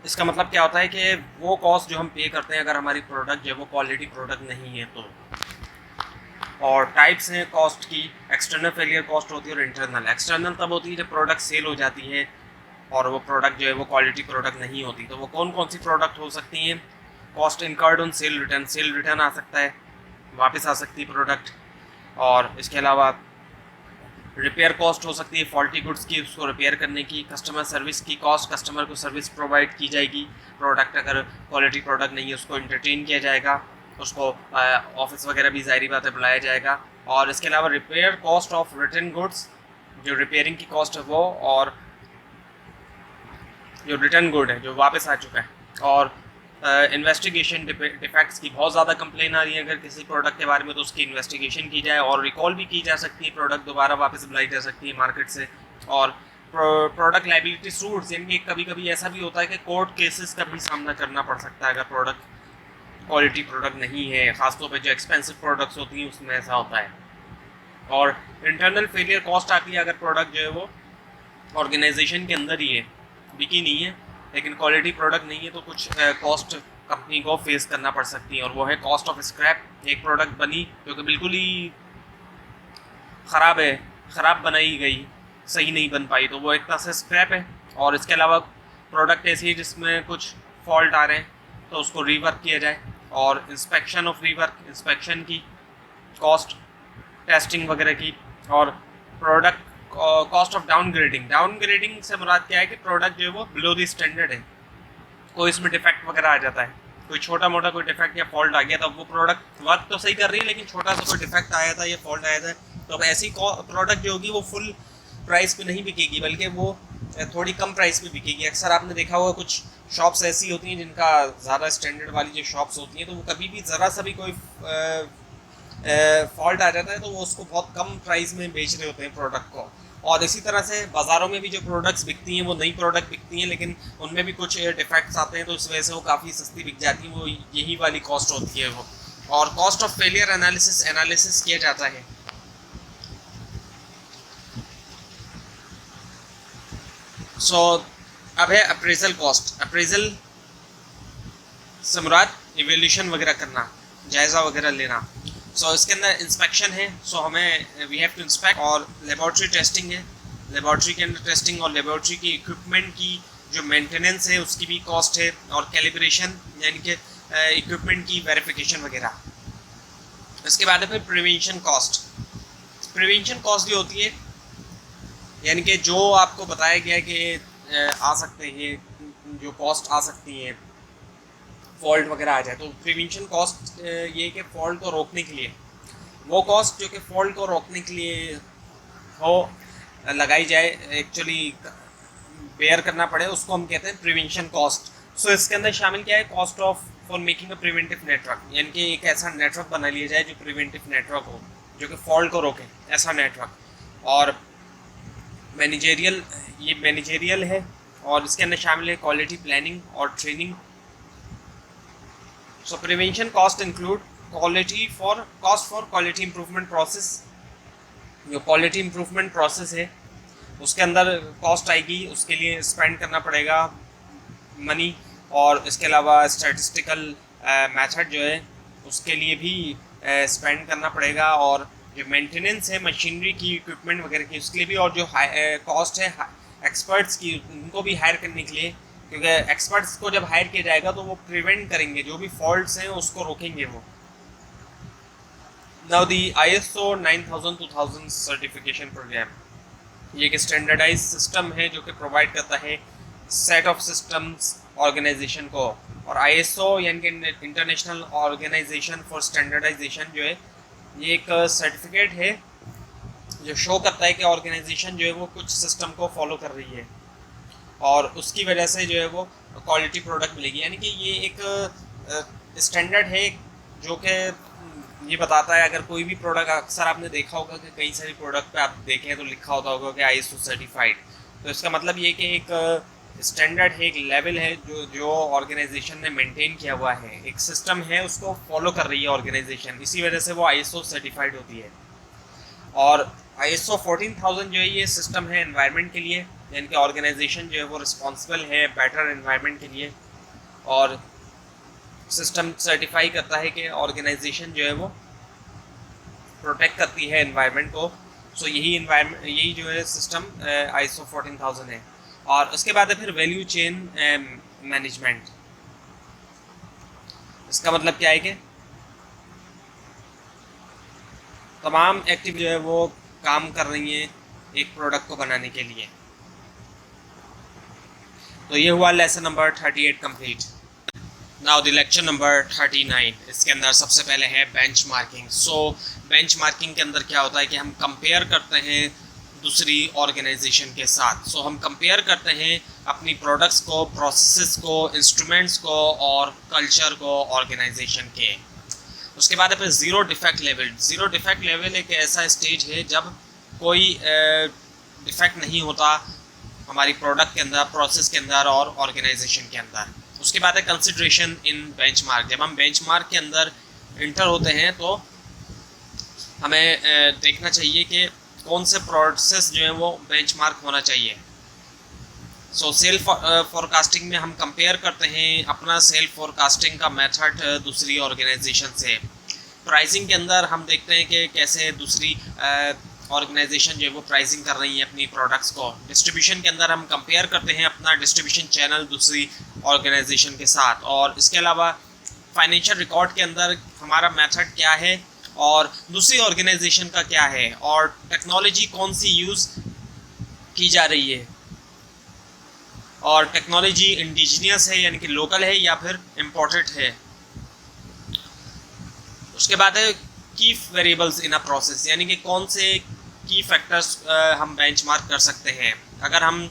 इसका मतलब क्या होता है कि वो कॉस्ट जो हम पे करते हैं अगर हमारी प्रोडक्ट जो है वो क्वालिटी प्रोडक्ट नहीं है तो। और टाइप्स हैं कॉस्ट की, एक्सटर्नल फेलियर कॉस्ट होती है और इंटरनल। एक्सटर्नल तब होती है जब प्रोडक्ट सेल हो जाती है और वो प्रोडक्ट जो है वो क्वालिटी प्रोडक्ट नहीं होती। तो वो कौन कौन सी प्रोडक्ट हो सकती हैं? Cost incurred on sale return, sale return आ सकता है, वापस आ सकती है प्रोडक्ट। और इसके अलावा रिपेयर कॉस्ट हो सकती है फॉल्टी गुड्स की, उसको रिपेयर करने की। कस्टमर सर्विस की कॉस्ट, कस्टमर को सर्विस प्रोवाइड की जाएगी, प्रोडक्ट अगर क्वालिटी प्रोडक्ट नहीं है उसको इंटरटेन किया जाएगा, उसको ऑफिस वगैरह भी ज़ाहिर बात है बुलाया जाएगा। और इसके अलावा repair cost of return goods, जो रिपेयरिंग की कॉस्ट है वो, और जो रिटर्न गुड है जो वापस आ चुका है। और इन्वेस्टिगेशन डिफेक्ट्स की बहुत ज़्यादा कंप्लेन आ रही है अगर किसी प्रोडक्ट के बारे में तो उसकी इन्वेस्टिगेशन की जाए और रिकॉल भी की जा सकती है, प्रोडक्ट दोबारा वापस बुलाई जा सकती है मार्केट से। और प्रोडक्ट लाइबिलिटी सूट्स, यानी कभी कभी ऐसा भी होता है कि कोर्ट केसेस का भी सामना करना पड़ सकता है अगर प्रोडक्ट क्वालिटी प्रोडक्ट नहीं है, ख़ासतौर पर जो एक्सपेंसिव प्रोडक्ट्स होती हैं उसमें ऐसा होता है। और इंटरनल फेलियर कॉस्ट आती है अगर प्रोडक्ट जो है वो ऑर्गेनाइजेशन के अंदर ही है, बिकी नहीं है लेकिन क्वालिटी प्रोडक्ट नहीं है, तो कुछ कॉस्ट कंपनी को फेस करना पड़ सकती है। और वो है कॉस्ट ऑफ स्क्रैप। एक प्रोडक्ट बनी जो कि बिल्कुल ही ख़राब है, ख़राब बनाई गई, सही नहीं बन पाई, तो वो एक तरह से स्क्रैप है। और इसके अलावा प्रोडक्ट ऐसी है जिसमें कुछ फॉल्ट आ रहे हैं तो उसको रीवर्क किया जाए, और इंस्पेक्शन ऑफ रीवर्क, इंस्पेक्शन की कॉस्ट, टेस्टिंग वगैरह की, और product cost of downgrading. Downgrading से मुराद क्या है कि प्रोडक्ट जो है वो बिलो द स्टैंडर्ड है, कोई इसमें डिफेक्ट वगैरह आ जाता है, कोई छोटा मोटा कोई डिफेक्ट या फॉल्ट आ गया, तो वो प्रोडक्ट वर्क तो सही कर रही है लेकिन छोटा सा कोई डिफेक्ट आया था या फॉल्ट आया था, तो अब ऐसी प्रोडक्ट जो होगी वो फुल प्राइस पे नहीं बिकेगी बल्कि वो थोड़ी कम प्राइस पे बिकेगी। अक्सर आपने देखा होगा कुछ शॉप्स ऐसी होती हैं जिनका ज़्यादा स्टैंडर्ड वाली जो शॉप्स होती हैं तो वो कभी भी ज़रा सा भी कोई फॉल्ट आ जाता है तो वो उसको बहुत कम प्राइस में बेच रहे होते हैं प्रोडक्ट को। और इसी तरह से बाज़ारों में भी जो प्रोडक्ट्स बिकती हैं वो नई प्रोडक्ट बिकती हैं लेकिन उनमें भी कुछ डिफेक्ट्स आते हैं तो इस वजह से वो काफ़ी सस्ती बिक जाती हैं, वो यही वाली कॉस्ट होती है वो। और कॉस्ट ऑफ फेलियर एनालिसिस किया जाता है। सो अब है अप्रेजल कॉस्ट। अप्रेजल से मुराद इवेल्यूशन वगैरह करना, जायज़ा वगैरह लेना। सो इसके अंदर इंस्पेक्शन है, सो हमें वी हैव टू इंस्पेक्ट, और लेबॉर्ट्री टेस्टिंग है, लेबॉर्ट्री के अंदर टेस्टिंग, और लेबॉर्ट्री की इक्विपमेंट की जो मेंटेनेंस है उसकी भी कॉस्ट है, और कैलिब्रेशन यानी कि इक्विपमेंट की वेरिफिकेशन वगैरह। इसके बाद है फिर प्रिवेंशन कॉस्ट। प्रिवेंशन कॉस्ट जो होती है यानी कि जो आपको बताया गया कि आ सकते हैं, जो कॉस्ट आ सकती हैं फॉल्ट वगैरह आ जाए, तो प्रिवेंशन कॉस्ट ये कि फॉल्ट को रोकने के लिए, वो कॉस्ट जो कि फॉल्ट को रोकने के लिए हो लगाई जाए, एक्चुअली बेयर करना पड़े, उसको हम कहते हैं प्रिवेंशन कॉस्ट। सो इसके अंदर शामिल क्या है, cost of for making a preventive network, यानी कि एक ऐसा नेटवर्क बना लिया जाए जो प्रिवेंटिव नेटवर्क हो, जो कि फॉल्ट को रोके, ऐसा नेटवर्क। और मैनेजेरियल, ये मैनेजेरियल है, और इसके अंदर शामिल है क्वालिटी प्लानिंग और training. So prevention cost include cost for quality improvement process. जो क्वालिटी इम्प्रूवमेंट प्रोसेस है उसके अंदर कॉस्ट आएगी, उसके लिए स्पेंड करना पड़ेगा मनी, और इसके अलावा स्टैटिस्टिकल मेथड जो है उसके लिए भी स्पेंड करना पड़ेगा, और जो मेंटेनेंस है मशीनरी की, इक्विपमेंट वगैरह की, उसके लिए भी, और जो कॉस्ट है एक्सपर्ट्स की, उनको भी हायर करने के लिए, क्योंकि एक्सपर्ट्स को जब हायर किया जाएगा तो वो प्रिवेंट करेंगे, जो भी फॉल्ट्स हैं उसको रोकेंगे वो। Now the ISO 9000-2000 certification programme, ये एक स्टैंडर्डाइज सिस्टम है जो कि प्रोवाइड करता है सेट ऑफ सिस्टम्स ऑर्गेनाइजेशन को, और ISO यानी कि इंटरनेशनल ऑर्गेनाइजेशन फॉर स्टैंडर्डाइजेशन जो है, ये एक सर्टिफिकेट है जो शो करता है कि ऑर्गेनाइजेशन जो है वो कुछ सिस्टम को फॉलो कर रही है, और उसकी वजह से जो है वो क्वालिटी प्रोडक्ट मिलेगी। यानी कि ये एक स्टैंडर्ड है जो कि ये बताता है, अगर कोई भी प्रोडक्ट, अक्सर आपने देखा होगा कि कई सारी प्रोडक्ट पे आप देखें तो लिखा होता होगा कि ISO सर्टिफाइड, तो इसका मतलब ये कि एक स्टैंडर्ड है, एक लेवल है जो ऑर्गेनाइजेशन ने मेंटेन किया हुआ है, एक सिस्टम है, उसको फॉलो कर रही है ऑर्गेनाइजेशन, इसी वजह से वो ISO सर्टिफाइड होती है। और ISO 14000 जो है ये सिस्टम है एनवायरनमेंट के लिए, यानी कि ऑर्गेनाइजेशन जो है वो रिस्पॉन्सिबल है बेटर एनवायरनमेंट के लिए, और सिस्टम सर्टिफाई करता है कि ऑर्गेनाइजेशन जो है वो प्रोटेक्ट करती है एनवायरनमेंट को। सो यही जो है सिस्टम ISO 14000 है। और उसके बाद है फिर वैल्यू चेन मैनेजमेंट। इसका मतलब क्या है कि तमाम एक्टिव जो है वो काम कर रही हैं एक प्रोडक्ट को बनाने के लिए। तो ये हुआ lesson number 38 complete. Now the lecture number 39, इसके अंदर सबसे पहले है बेंचमार्किंग। सो बेंचमार्किंग के अंदर क्या होता है कि हम कंपेयर करते हैं दूसरी ऑर्गेनाइजेशन के साथ। सो हम कंपेयर करते हैं अपनी प्रोडक्ट्स को, प्रोसेसेस को, इंस्ट्रूमेंट्स को और कल्चर को ऑर्गेनाइजेशन के। उसके बाद है फिर zero defect level. Zero defect level एक ऐसा स्टेज है जब कोई डिफेक्ट नहीं होता हमारी प्रोडक्ट के अंदर, प्रोसेस के अंदर और ऑर्गेनाइजेशन के अंदर। उसके बाद है कंसिडरेशन इन बेंचमार्क। जब हम बेंचमार्क के अंदर इंटर होते हैं तो हमें देखना चाहिए कि कौन से प्रोसेस जो है वो बेंचमार्क होना चाहिए। सो सेल फोरकास्टिंग में हम कंपेयर करते हैं अपना सेल फोरकास्टिंग का मेथड दूसरी ऑर्गेनाइजेशन से। प्राइसिंग के अंदर हम देखते हैं कि कैसे दूसरी ऑर्गेनाइजेशन जो है वो प्राइसिंग कर रही है अपनी प्रोडक्ट्स को। डिस्ट्रीब्यूशन के अंदर हम कंपेयर करते हैं अपना डिस्ट्रीब्यूशन चैनल दूसरी ऑर्गेनाइजेशन के साथ, और इसके अलावा फाइनेंशियल रिकॉर्ड के अंदर हमारा मेथड क्या है और दूसरी ऑर्गेनाइजेशन का क्या है, और टेक्नोलॉजी कौन सी यूज़ की जा रही है, और टेक्नोलॉजी इंडिजिनियस है यानी कि लोकल है या फिर इम्पोर्टेड है। उसके बाद है की वेरिएबल्स इन अ प्रोसेस, यानी कि कौन से की फैक्टर्स हम बेंचमार्क कर सकते हैं। अगर हम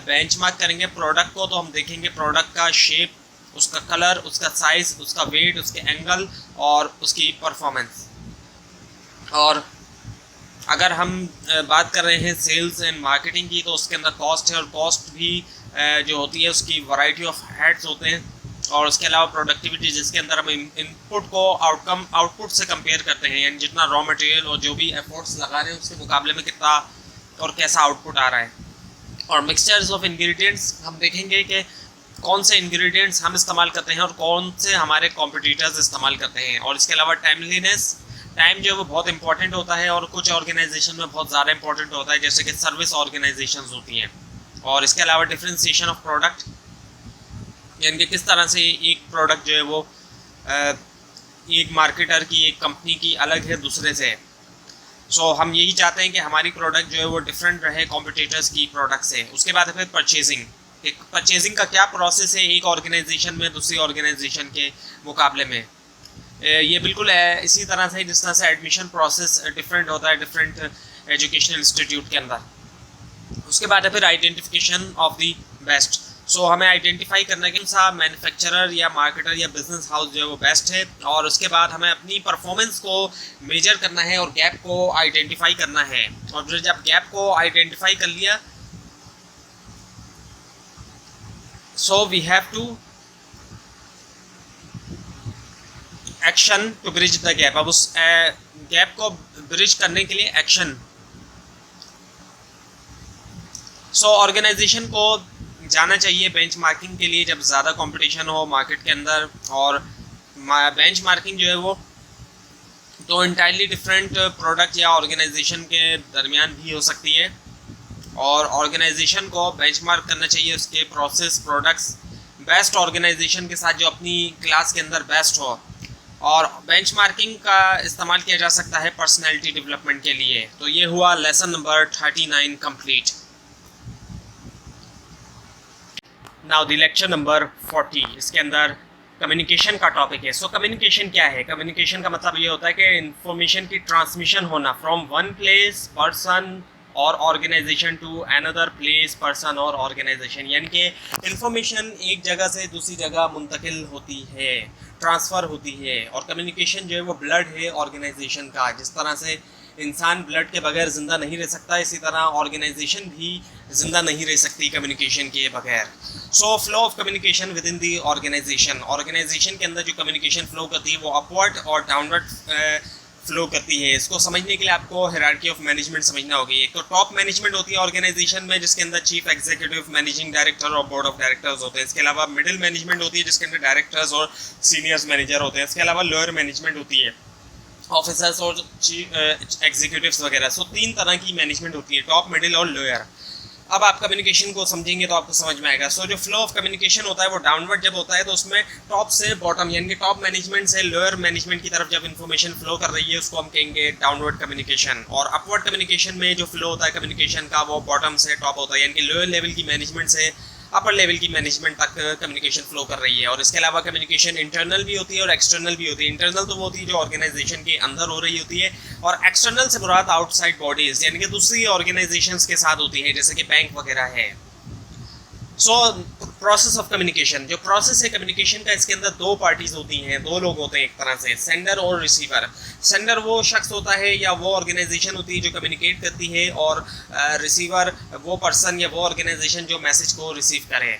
बेंचमार्क करेंगे प्रोडक्ट को तो हम देखेंगे प्रोडक्ट का शेप, उसका कलर, उसका साइज़, उसका वेट, उसके एंगल और उसकी परफॉर्मेंस। और अगर हम बात कर रहे हैं सेल्स एंड मार्केटिंग की तो उसके अंदर कॉस्ट है, और कॉस्ट भी जो होती है उसकी वैरायटी ऑफ हेड्स होते हैं, और उसके अलावा प्रोडक्टिविटी जिसके अंदर हम इनपुट को आउटपुट से कंपेयर करते हैं, यानी जितना रॉ मटेरियल और जो भी एफर्ट्स लगा रहे हैं उसके मुकाबले में कितना और कैसा आउटपुट आ रहा है। और मिक्सचर्स ऑफ इंग्रेडिएंट्स हम देखेंगे कि कौन से इंग्रेडिएंट्स हम इस्तेमाल करते हैं और कौन से हमारे कॉम्पिटिटर्स इस्तेमाल करते हैं। और इसके अलावा टाइमलीनेस, टाइम जो है वो बहुत इंपॉर्टेंट होता है और कुछ ऑर्गेनाइजेशन में बहुत ज़्यादा इंपॉर्टेंट होता है, जैसे कि सर्विस ऑर्गेनाइजेशन होती हैं। और इसके अलावा डिफ्रेंसिएशन ऑफ प्रोडक्ट, यानी कि किस तरह से एक प्रोडक्ट जो है वो एक मार्केटर की, एक कंपनी की अलग है दूसरे से। सो हम यही चाहते हैं कि हमारी प्रोडक्ट जो है वो डिफरेंट रहे कॉम्पिटिटर्स की प्रोडक्ट से। उसके बाद है फिर परचेजिंग, परचेजिंग का क्या प्रोसेस है एक ऑर्गेनाइजेशन में दूसरी ऑर्गेनाइजेशन के मुकाबले में। ये बिल्कुल है इसी तरह से जिस तरह से एडमिशन प्रोसेस डिफरेंट होता है डिफरेंट एजुकेशनल इंस्टीट्यूट के अंदर। उसके बाद है फिर आइडेंटिफिकेशन ऑफ द बेस्ट। सो हमें आइडेंटिफाई करना है कि कौन सा मैन्युफैक्चरर या मार्केटर या बिजनेस हाउस जो है वो बेस्ट है, और उसके बाद हमें अपनी परफॉर्मेंस को मेजर करना है और गैप को आइडेंटिफाई करना है। और फिर जब गैप को आइडेंटिफाई कर लिया, so we have to action to bridge the gap. अब उस गैप को ब्रिज करने के लिए एक्शन। सो ऑर्गेनाइजेशन को जाना चाहिए बेंचमार्किंग के लिए जब ज़्यादा कंपटीशन हो मार्केट के अंदर। और बेंचमार्किंग जो है वो तो इंटायरली डिफरेंट प्रोडक्ट या ऑर्गेनाइजेशन के दरमियान भी हो सकती है, और ऑर्गेनाइजेशन को बेंचमार्क करना चाहिए उसके प्रोसेस, प्रोडक्ट्स बेस्ट ऑर्गेनाइजेशन के साथ जो अपनी क्लास के अंदर बेस्ट हो। और बेंचमार्किंग का इस्तेमाल किया जा सकता है पर्सनैलिटी डेवलपमेंट के लिए। तो ये हुआ lesson number 39 complete. Now the lecture number 40, इसके अंदर कम्युनिकेशन का टॉपिक है। सो कम्युनिकेशन क्या है? कम्युनिकेशन का मतलब ये होता है कि इंफॉर्मेशन की ट्रांसमिशन होना फ्रॉम वन प्लेस, पर्सन और organisation to another place, person और ऑर्गेनाइजेशन, यानी कि इंफॉर्मेशन एक जगह से दूसरी जगह मुंतकिल होती है, ट्रांसफ़र होती है। और कम्युनिकेशन जो है वो ब्लड है ऑर्गेनाइजेशन का। जिस तरह से इंसान ब्लड के बगैर ज़िंदा नहीं रह सकता, इसी तरह ऑर्गेनाइजेशन भी ज़िंदा नहीं रह सकती कम्युनिकेशन के बगैर। So flow of communication within the organisation, organisation के अंदर जो कम्युनिकेशन फ्लो करती है वो अपवर्ड और डाउनवर्ड फ्लो करती है। इसको समझने के लिए आपको हायरार्की ऑफ मैनेजमेंट समझना होगी। एक तो टॉप मैनेजमेंट होती है ऑर्गेनाइजेशन में जिसके अंदर चीफ एग्जीक्यूटिव, मैनेजिंग डायरेक्टर और बोर्ड ऑफ डायरेक्टर्स होते हैं। इसके अलावा मिडिल मैनेजमेंट होती है जिसके अंदर डायरेक्टर्स और सीनियर्स मैनेजर होते हैं। इसके अलावा लोअर मैनेजमेंट होती है, ऑफिसर्स और चीफ एग्जीक्यूटिव्स वगैरह। सो 3 तरह की मैनेजमेंट होती है, टॉप, मिडिल और लोअर। अब आप कम्युनिकेशन को समझेंगे तो आपको समझ में आएगा। सो जो फ्लो ऑफ कम्युनिकेशन होता है वो डाउनवर्ड जब होता है तो उसमें टॉप से बॉटम, यानी कि टॉप मैनेजमेंट से लोअर मैनेजमेंट की तरफ जब इन्फॉर्मेशन फ्लो कर रही है उसको हम कहेंगे डाउनवर्ड कम्युनिकेशन। और अपवर्ड कम्युनिकेशन में जो फ्लो होता है कम्युनिकेशन का वो बॉटम से टॉप होता है, यानी कि लोअर लेवल की मैनेजमेंट से अपर लेवल की मैनेजमेंट तक कम्युनिकेशन फ्लो कर रही है। और इसके अलावा कम्युनिकेशन इंटरनल भी होती है और एक्सटर्नल भी होती है। इंटरनल तो वो होती है जो ऑर्गेनाइजेशन के अंदर हो रही होती है, और एक्सटर्नल से मुराद आउटसाइड बॉडीज यानी कि दूसरी ऑर्गेनाइजेशंस के साथ होती है, जैसे कि बैंक वगैरह है। सो प्रोसेस ऑफ कम्युनिकेशन, जो प्रोसेस है कम्युनिकेशन का, इसके अंदर 2 पार्टीज होती हैं, 2 लोग होते हैं एक तरह से, सेंडर और रिसीवर। सेंडर वो शख्स होता है या वो ऑर्गेनाइजेशन होती है जो कम्युनिकेट करती है, और रिसीवर वो पर्सन या वो ऑर्गेनाइजेशन जो मैसेज को रिसीव करे।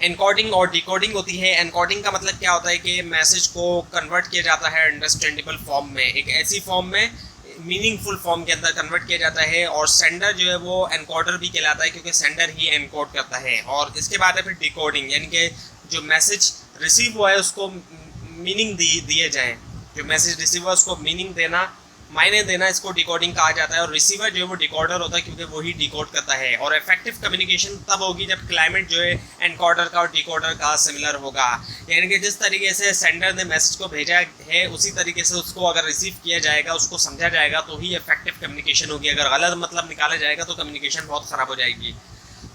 एनकोडिंग और डिकोडिंग होती है। एनकोडिंग का मतलब क्या होता है कि मैसेज को कन्वर्ट किया जाता है अंडरस्टैंडेबल फॉर्म में, एक ऐसी फॉर्म में, मीनिंगफुल फॉर्म के अंदर कन्वर्ट किया जाता है। और सेंडर जो है वो एनकोडर भी कहलाता है क्योंकि सेंडर ही एनकोड करता है। और इसके बाद है फिर डिकोडिंग, यानी कि जो मैसेज रिसीव हुआ है उसको मीनिंग दिए जाए, जो मैसेज रिसीव हुआ उसको मीनिंग देना, मायने देना इसको डिकोडिंग कहा जाता है, और रिसीवर जो है वो डिकोडर होता है क्योंकि वही डिकोड करता है। और इफेक्टिव कम्युनिकेशन तब होगी जब क्लाइमेट जो है एनकोडर का और डिकोडर का सिमिलर होगा, यानी कि जिस तरीके से सेंडर ने मैसेज को भेजा है उसी तरीके से उसको अगर रिसीव किया जाएगा, उसको समझा जाएगा, तो ही इफेक्टिव कम्युनिकेशन होगी। अगर गलत मतलब निकाला जाएगा तो कम्युनिकेशन बहुत ख़राब हो जाएगी।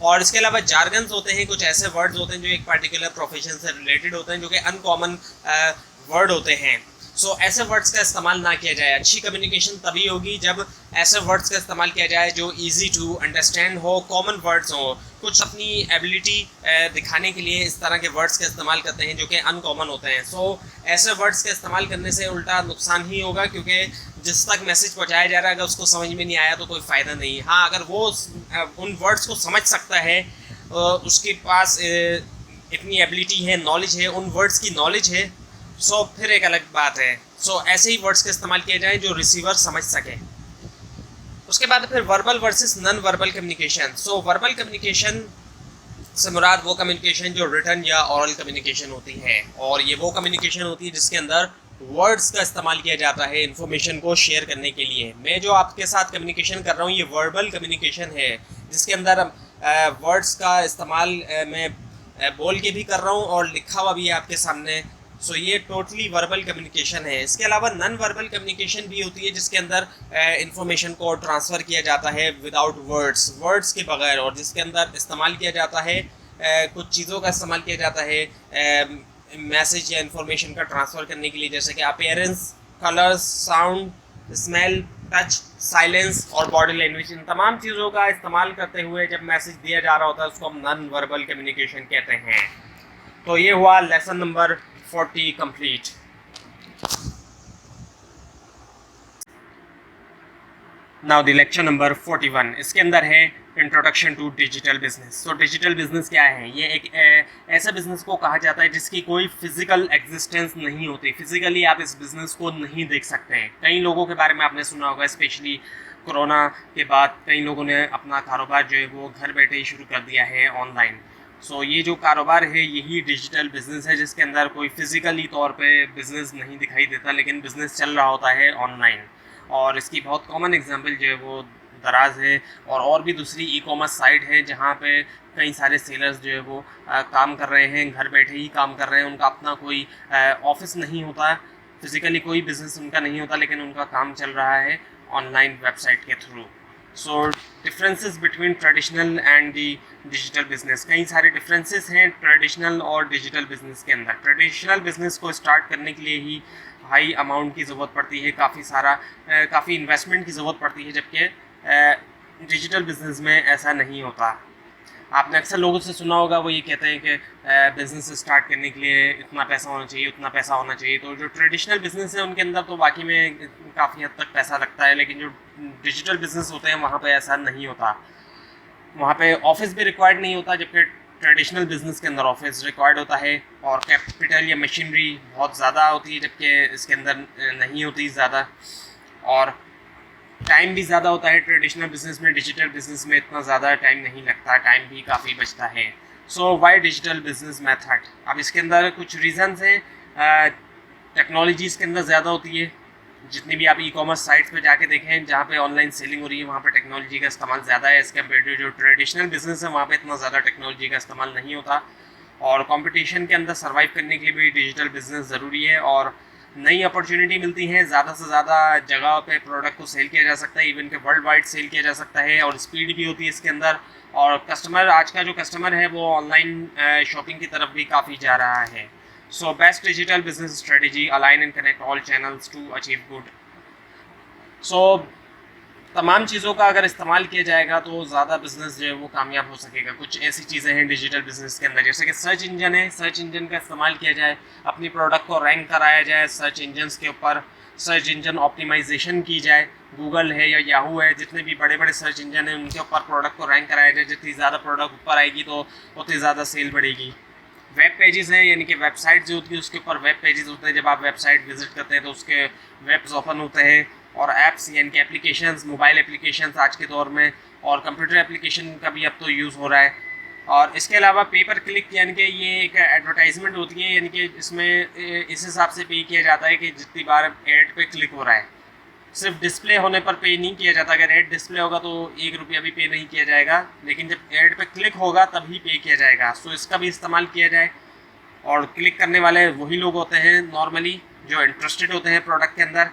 और इसके अलावा जार्गन्स होते हैं, कुछ ऐसे वर्ड्स होते हैं जो एक पार्टिकुलर प्रोफेशन से रिलेटेड होते हैं, जो कि अनकॉमन वर्ड होते हैं। सो ऐसे वर्ड्स का इस्तेमाल ना किया जाए। अच्छी कम्युनिकेशन तभी होगी जब ऐसे वर्ड्स का इस्तेमाल किया जाए जो इजी टू अंडरस्टैंड हो, कॉमन वर्ड्स हो। कुछ अपनी एबिलिटी दिखाने के लिए इस तरह के वर्ड्स का इस्तेमाल करते हैं जो कि अनकॉमन होते हैं। सो ऐसे वर्ड्स का इस्तेमाल करने से उल्टा नुकसान ही होगा, क्योंकि जिस तक मैसेज पहुंचाया जा रहा है अगर उसको समझ में नहीं आया तो कोई फ़ायदा नहीं। हाँ, अगर वो उन वर्ड्स को समझ सकता है, उसके पास इतनी एबिलिटी है, नॉलेज है, उन वर्ड्स की नॉलेज है, सो फिर एक अलग बात है। सो ऐसे ही वर्ड्स का इस्तेमाल किया जाए जो रिसीवर समझ सके। उसके बाद फिर verbal versus non verbal communication. So verbal communication से मुराद वो कम्युनिकेशन जो रिटन या ऑरल कम्युनिकेशन होती है, और ये वो कम्युनिकेशन होती है जिसके अंदर वर्ड्स का इस्तेमाल किया जाता है इन्फॉर्मेशन को शेयर करने के लिए। मैं जो आपके साथ कम्युनिकेशन कर रहा हूँ ये वर्बल कम्युनिकेशन है, जिसके अंदर वर्ड्स का इस्तेमाल मैं बोल के भी कर रहा हूँ और लिखा हुआ भी है आपके सामने। सो ये टोटली वर्बल कम्युनिकेशन है। इसके अलावा नॉन वर्बल कम्युनिकेशन भी होती है जिसके अंदर इंफॉर्मेशन को ट्रांसफ़र किया जाता है विदाउट वर्ड्स के बगैर, और जिसके अंदर इस्तेमाल किया जाता है कुछ चीज़ों का इस्तेमाल किया जाता है मैसेज या इंफॉर्मेशन का ट्रांसफ़र करने के लिए, जैसे कि appearance, colours, sound, smell, touch, silence और बॉडी लैंग्वेज। इन तमाम चीज़ों का इस्तेमाल करते हुए जब मैसेज दिया जा रहा होता है उसको हम नॉन वर्बल कम्युनिकेशन कहते हैं। तो ये हुआ lesson number 40 complete. Now the lecture number 41, इसके अंदर है इंट्रोडक्शन टू डिजिटल बिजनेस। तो डिजिटल बिजनेस क्या है? ये एक ऐसा बिजनेस को कहा जाता है जिसकी कोई फिजिकल एग्जिस्टेंस नहीं होती। फिजिकली आप इस बिजनेस को नहीं देख सकते हैं। कई लोगों के बारे में आपने सुना होगा, स्पेशली कोरोना के बाद कई लोगों ने अपना कारोबार जो है वो घर बैठे ही शुरू कर दिया है ऑनलाइन। सो ये जो कारोबार है यही डिजिटल बिजनेस है, जिसके अंदर कोई फिजिकली तौर पे बिजनेस नहीं दिखाई देता, लेकिन बिजनेस चल रहा होता है ऑनलाइन। और इसकी बहुत कॉमन एग्जांपल जो है वो दराज है, और भी दूसरी ई कॉमर्स साइट है जहाँ पे कई सारे सेलर्स जो है वो काम कर रहे हैं, घर बैठे ही काम कर रहे हैं। उनका अपना कोई ऑफिस नहीं होता, फिजिकली कोई बिजनेस उनका नहीं होता, लेकिन उनका काम चल रहा है ऑनलाइन वेबसाइट के through. So differences between traditional and the digital business. कई सारे डिफरेंसेस हैं ट्रेडिशनल और डिजिटल बिजनेस के अंदर। ट्रेडिशनल बिजनेस को स्टार्ट करने के लिए ही हाई अमाउंट की ज़रूरत पड़ती है, काफ़ी इन्वेस्टमेंट की ज़रूरत पड़ती है, जबकि डिजिटल बिजनेस में ऐसा नहीं होता। आपने अक्सर लोगों से सुना होगा, वो ये कहते हैं कि बिज़नेस स्टार्ट करने के लिए इतना पैसा होना चाहिए, उतना पैसा होना चाहिए। तो जो ट्रेडिशनल बिज़नेस है उनके अंदर तो वाकई में काफ़ी हद तक पैसा लगता है, लेकिन जो डिजिटल बिज़नेस होते हैं वहाँ पे ऐसा नहीं होता। वहाँ पे ऑफिस भी रिक्वायर्ड नहीं होता, जबकि ट्रेडिशनल बिज़नेस के अंदर ऑफिस रिक्वायर्ड होता है, और कैपिटल या मशीनरी बहुत ज़्यादा होती है, जबकि इसके अंदर नहीं होती ज़्यादा, और टाइम भी ज़्यादा होता है ट्रेडिशनल बिजनेस में। डिजिटल बिजनेस में इतना ज़्यादा टाइम नहीं लगता, टाइम भी काफ़ी बचता है। सो वाई डिजिटल बिजनेस मेथड? अब इसके अंदर कुछ रीजंस हैं। टेक्नोलॉजी इसके अंदर ज़्यादा होती है। जितनी भी आप ई कॉमर्स साइट्स पे जाके देखें जहाँ पे ऑनलाइन सेलिंग हो रही है वहाँ पे टेक्नोलॉजी का इस्तेमाल ज़्यादा है, एज कम्पेयर टू जो ट्रेडिशनल बिजनेस है वहाँ पे इतना ज़्यादा टेक्नोलॉजी का इस्तेमाल नहीं होता। और कंपटीशन के अंदर सर्वाइव करने के लिए भी डिजिटल बिजनेस ज़रूरी है, और नई अपॉर्चुनिटी मिलती हैं, ज़्यादा से ज़्यादा जगह पे प्रोडक्ट को सेल किया जा सकता है, इवन के वर्ल्ड वाइड सेल किया जा सकता है, और स्पीड भी होती है इसके अंदर। और कस्टमर, आज का जो कस्टमर है वो ऑनलाइन शॉपिंग की तरफ भी काफ़ी जा रहा है। So best digital business strategy, align and connect all channels to achieve good. सो तमाम चीज़ों का अगर इस्तेमाल किया जाएगा तो ज़्यादा बिजनेस जो है वो कामयाब हो सकेगा। कुछ ऐसी चीज़ें हैं डिजिटल बिजनेस के अंदर, जैसे कि सर्च इंजन है, सर्च इंजन का इस्तेमाल किया जाए, अपनी प्रोडक्ट को रैंक कराया जाए सर्च इंजन के ऊपर, सर्च इंजन ऑप्टिमाइजेशन की जाए। गूगल है या याहू है, जितने भी बड़े बड़े सर्च इंजन हैं उनके ऊपर प्रोडक्ट को रैंक कराया जाए। जितनी ज़्यादा प्रोडक्ट ऊपर आएगी तो उतनी ज़्यादा सेल बढ़ेगी। वेब पेजेस हैं, यानी कि वेबसाइट जो होती है उसके ऊपर वेब पेजेस होते हैं। जब आप वेबसाइट विजिट करते हैं तो उसके वेब्स ओपन होते हैं। और ऐप्स यानी कि एप्लीकेशंस, मोबाइल एप्लीकेशंस आज के दौर में, और कंप्यूटर एप्लीकेशन का भी अब तो यूज़ हो रहा है। और इसके अलावा पेपर क्लिक, यानी कि ये एक एडवर्टाइजमेंट होती है, यानी कि इसमें इस हिसाब से पे किया जाता है कि जितनी बार एड पे क्लिक हो रहा है। सिर्फ डिस्प्ले होने पर पे नहीं किया जाता। अगर ऐड डिस्प्ले होगा तो 1 रुपया भी पे नहीं किया जाएगा, लेकिन जब ऐड पे क्लिक होगा तभी पे किया जाएगा। सो इसका भी इस्तेमाल किया जाए, और क्लिक करने वाले वही लोग होते हैं नॉर्मली जो इंटरेस्टेड होते हैं प्रोडक्ट के अंदर।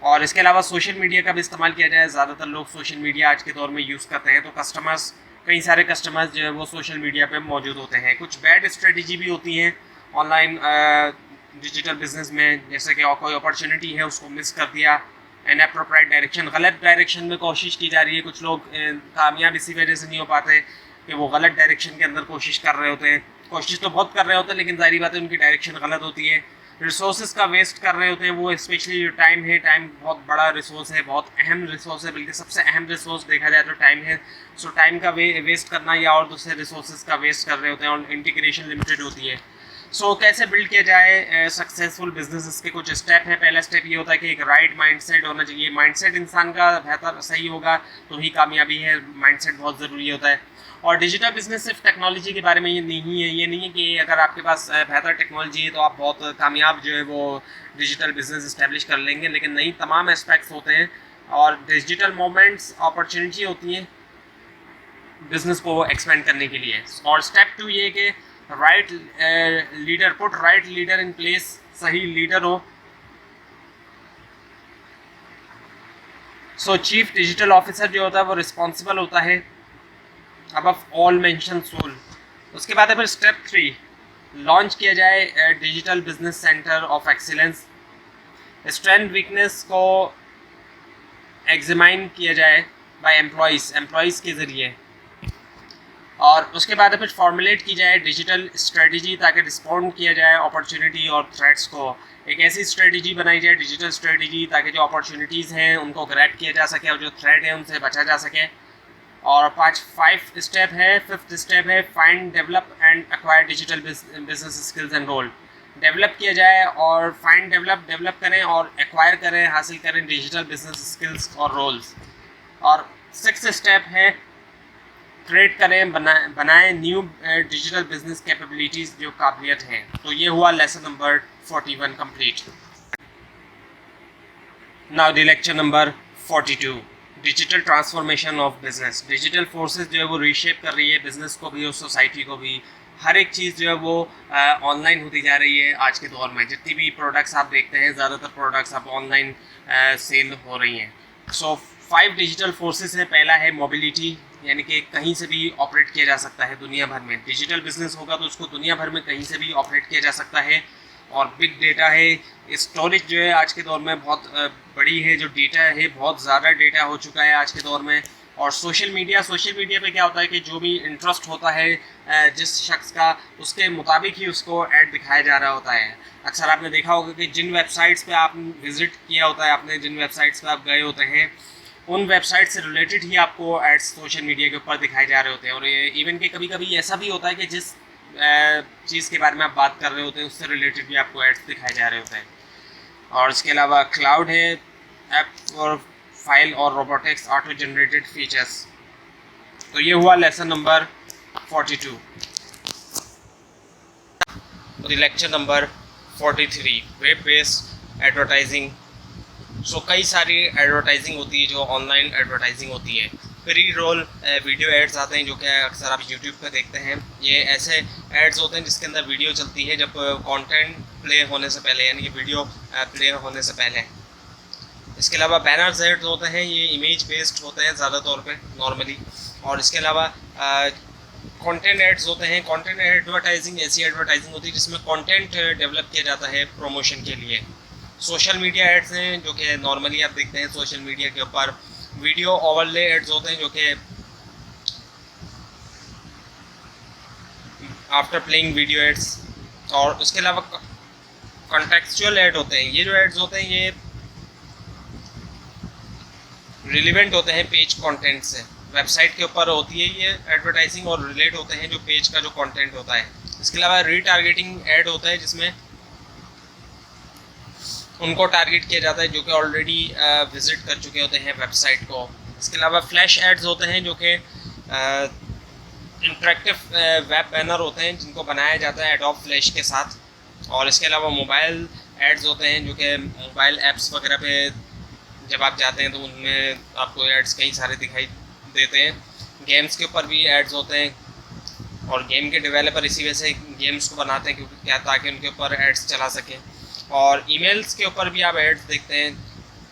और इसके अलावा सोशल मीडिया का भी इस्तेमाल किया जाए। ज़्यादातर लोग सोशल मीडिया आज के दौर में यूज़ करते हैं, तो कस्टमर्स, कई सारे कस्टमर्स जो है वो सोशल मीडिया पे मौजूद होते हैं। कुछ बैड स्ट्रेटजी भी होती हैं ऑनलाइन डिजिटल बिजनेस में, जैसे कि कोई अपॉर्चुनिटी है उसको मिस कर दिया, इनएप्रोप्रिएट डायरेक्शन, गलत डायरेक्शन में कोशिश की जा रही है। कुछ लोग कामयाब इसी वजह से नहीं हो पाते कि वो गलत डायरेक्शन के अंदर कोशिश कर रहे होते हैं। कोशिश तो बहुत कर रहे होते हैं, लेकिन जाहिर बात है उनकी डायरेक्शन गलत होती है। रिसोर्सेज का वेस्ट कर रहे होते हैं वो, स्पेशली जो टाइम है, टाइम बहुत बड़ा रिसोर्स है, बहुत अहम रिसोर्स है, बल्कि सबसे अहम रिसोर्स देखा जाए तो टाइम है। सो टाइम का वेस्ट करना या और दूसरे रिसोर्सेज का वेस्ट कर रहे होते हैं, और इंटीग्रेशन लिमिटेड होती है। सो कैसे बिल्ड किया जाए सक्सेसफुल बिजनेस, इसके कुछ स्टेप है। पहला स्टेप ये होता है कि एक राइट माइंडसेट होना चाहिए। माइंडसेट इंसान का बेहतर सही होगा तो ही कामयाबी है। माइंडसेट बहुत ज़रूरी होता है। और डिजिटल बिजनेस सिर्फ टेक्नोलॉजी के बारे में ये नहीं है। ये नहीं है कि अगर आपके पास बेहतर टेक्नोलॉजी है तो आप बहुत कामयाब जो है वो डिजिटल बिजनेस इस्टेब्लिश कर लेंगे, लेकिन नहीं, तमाम एस्पेक्ट्स होते हैं और डिजिटल मोमेंट्स अपॉर्चुनिटी होती हैं बिजनेस को एक्सपेंड करने के लिए। और स्टेप 2 ये कि right leader, put right leader in place, सही लीडर हो। सो चीफ डिजिटल ऑफिसर जो होता है वो रिस्पॉन्सिबल होता है अबव ऑल मेंशन सोल। उसके बाद है फिर स्टेप 3, लॉन्च किया जाए digital business centre of excellence. Strength weakness को एग्जामाइन किया जाए बाय एम्प्लॉइज़ के ज़रिए। और उसके बाद फिर फॉर्मुलेट की जाए डिजिटल स्ट्रेटजी, ताकि रिस्पॉन्ड किया जाए अपॉर्चुनिटी और थ्रेट्स को। एक ऐसी स्ट्रेटजी बनाई जाए, डिजिटल स्ट्रेटजी, ताकि जो अपॉर्चुनिटीज़ हैं उनको ग्रैब किया जा सके और जो थ्रेट है उनसे बचा जा सके। और 5 स्टेप है। 5th स्टेप है find, develop and acquire digital business skills and role. Develop किया जाए और फाइंड, डेवलप करें और एक्वायर करें, हासिल करें डिजिटल बिजनेस स्किल्स और रोल्स। और 6th स्टेप है क्रिएट करें, बनाएं न्यू डिजिटल बिजनेस कैपेबिलिटीज़, जो काबिलियत हैं। तो ये हुआ lesson number 41 complete. Now the lecture number 42, digital transformation of business. Digital forces जो है वो रीशेप कर रही है बिजनेस को भी और सोसाइटी को भी। हर एक चीज़ जो है वो ऑनलाइन होती जा रही है आज के दौर में। जितनी भी प्रोडक्ट्स आप देखते हैं, ज़्यादातर प्रोडक्ट्स अब ऑनलाइन सेल हो रही हैं। सो 5 डिजिटल फोर्सेस हैं। पहला है मोबिलिटी, यानी कि कहीं से भी ऑपरेट किया जा सकता है दुनिया भर में। डिजिटल बिजनेस होगा तो उसको दुनिया भर में कहीं से भी ऑपरेट किया जा सकता है। और बिग डेटा है, स्टोरेज जो है आज के दौर में बहुत बड़ी है। जो डेटा है, बहुत ज़्यादा डेटा हो चुका है आज के दौर में। और सोशल मीडिया पे क्या होता है कि जो भी इंटरेस्ट होता है जिस शख्स का, उसके मुताबिक ही उसको ऐड दिखाया जा रहा होता है। अक्सर आपने देखा होगा कि जिन वेबसाइट्स पे आप विज़िट किया होता है आपने, जिन वेबसाइट्स पे आप गए होते हैं, उन वेबसाइट से रिलेटेड ही आपको एड्स सोशल मीडिया के ऊपर दिखाए जा रहे होते हैं। और इवन कि कभी कभी ऐसा भी होता है कि जिस चीज़ के बारे में आप बात कर रहे होते हैं उससे रिलेटेड भी आपको एड्स दिखाए जा रहे होते हैं। और इसके अलावा क्लाउड है, ऐप और फाइल और रोबोटिक्स, ऑटो जनरेटेड फीचर्स। तो ये हुआ lesson number 42। Lecture number 43, web based advertising. So कई सारी एडवर्टाइजिंग होती है जो ऑनलाइन एडवर्टाइजिंग होती है। प्री रोल वीडियो एड्स आते हैं जो कि अक्सर आप यूट्यूब पर देखते हैं। ये ऐसे एड्स होते हैं जिसके अंदर वीडियो चलती है जब कंटेंट प्ले होने से पहले, यानी कि वीडियो प्ले होने से पहले। इसके अलावा बैनर्स एड्स होते हैं, ये इमेज बेस्ड होते हैं ज़्यादा तौर पे नॉर्मली। और इसके अलावा कंटेंट एड्स होते हैं। कंटेंट एडवर्टाइजिंग ऐसी एडवर्टाइजिंग होती है जिसमें कंटेंट डेवलप किया जाता है प्रमोशन के लिए। सोशल मीडिया एड्स हैं जो कि नॉर्मली आप देखते हैं सोशल मीडिया के ऊपर। वीडियो ओवरले एड्स होते हैं जो कि आफ्टर प्लेइंग वीडियो एड्स। और उसके अलावा कॉन्टेक्चुअल एड होते हैं। ये जो एड्स होते हैं ये रिलेवेंट होते हैं पेज कंटेंट से, वेबसाइट के ऊपर होती है ये एडवर्टाइजिंग और रिलेट होते हैं जो पेज का जो कंटेंट होता है। इसके अलावा रीटारगेटिंग ऐड होता है जिसमें उनको टारगेट किया जाता है जो कि ऑलरेडी विजिट कर चुके होते हैं वेबसाइट को। इसके अलावा फ्लैश एड्स होते हैं जो कि इंटरेक्टिव वेब बैनर होते हैं जिनको बनाया जाता है एडोब फ्लैश के साथ। और इसके अलावा मोबाइल एड्स होते हैं जो कि मोबाइल ऐप्स वगैरह पे जब आप जाते हैं तो उनमें आपको एड्स कई सारे दिखाई देते हैं। गेम्स के ऊपर भी एड्स होते हैं, और गेम के डेवलपर इसी वजह से गेम्स को बनाते हैं क्योंकि क्या, ताकि उनके ऊपर एड्स चला सकें। और ईमेल्स के ऊपर भी आप एड्स देखते हैं,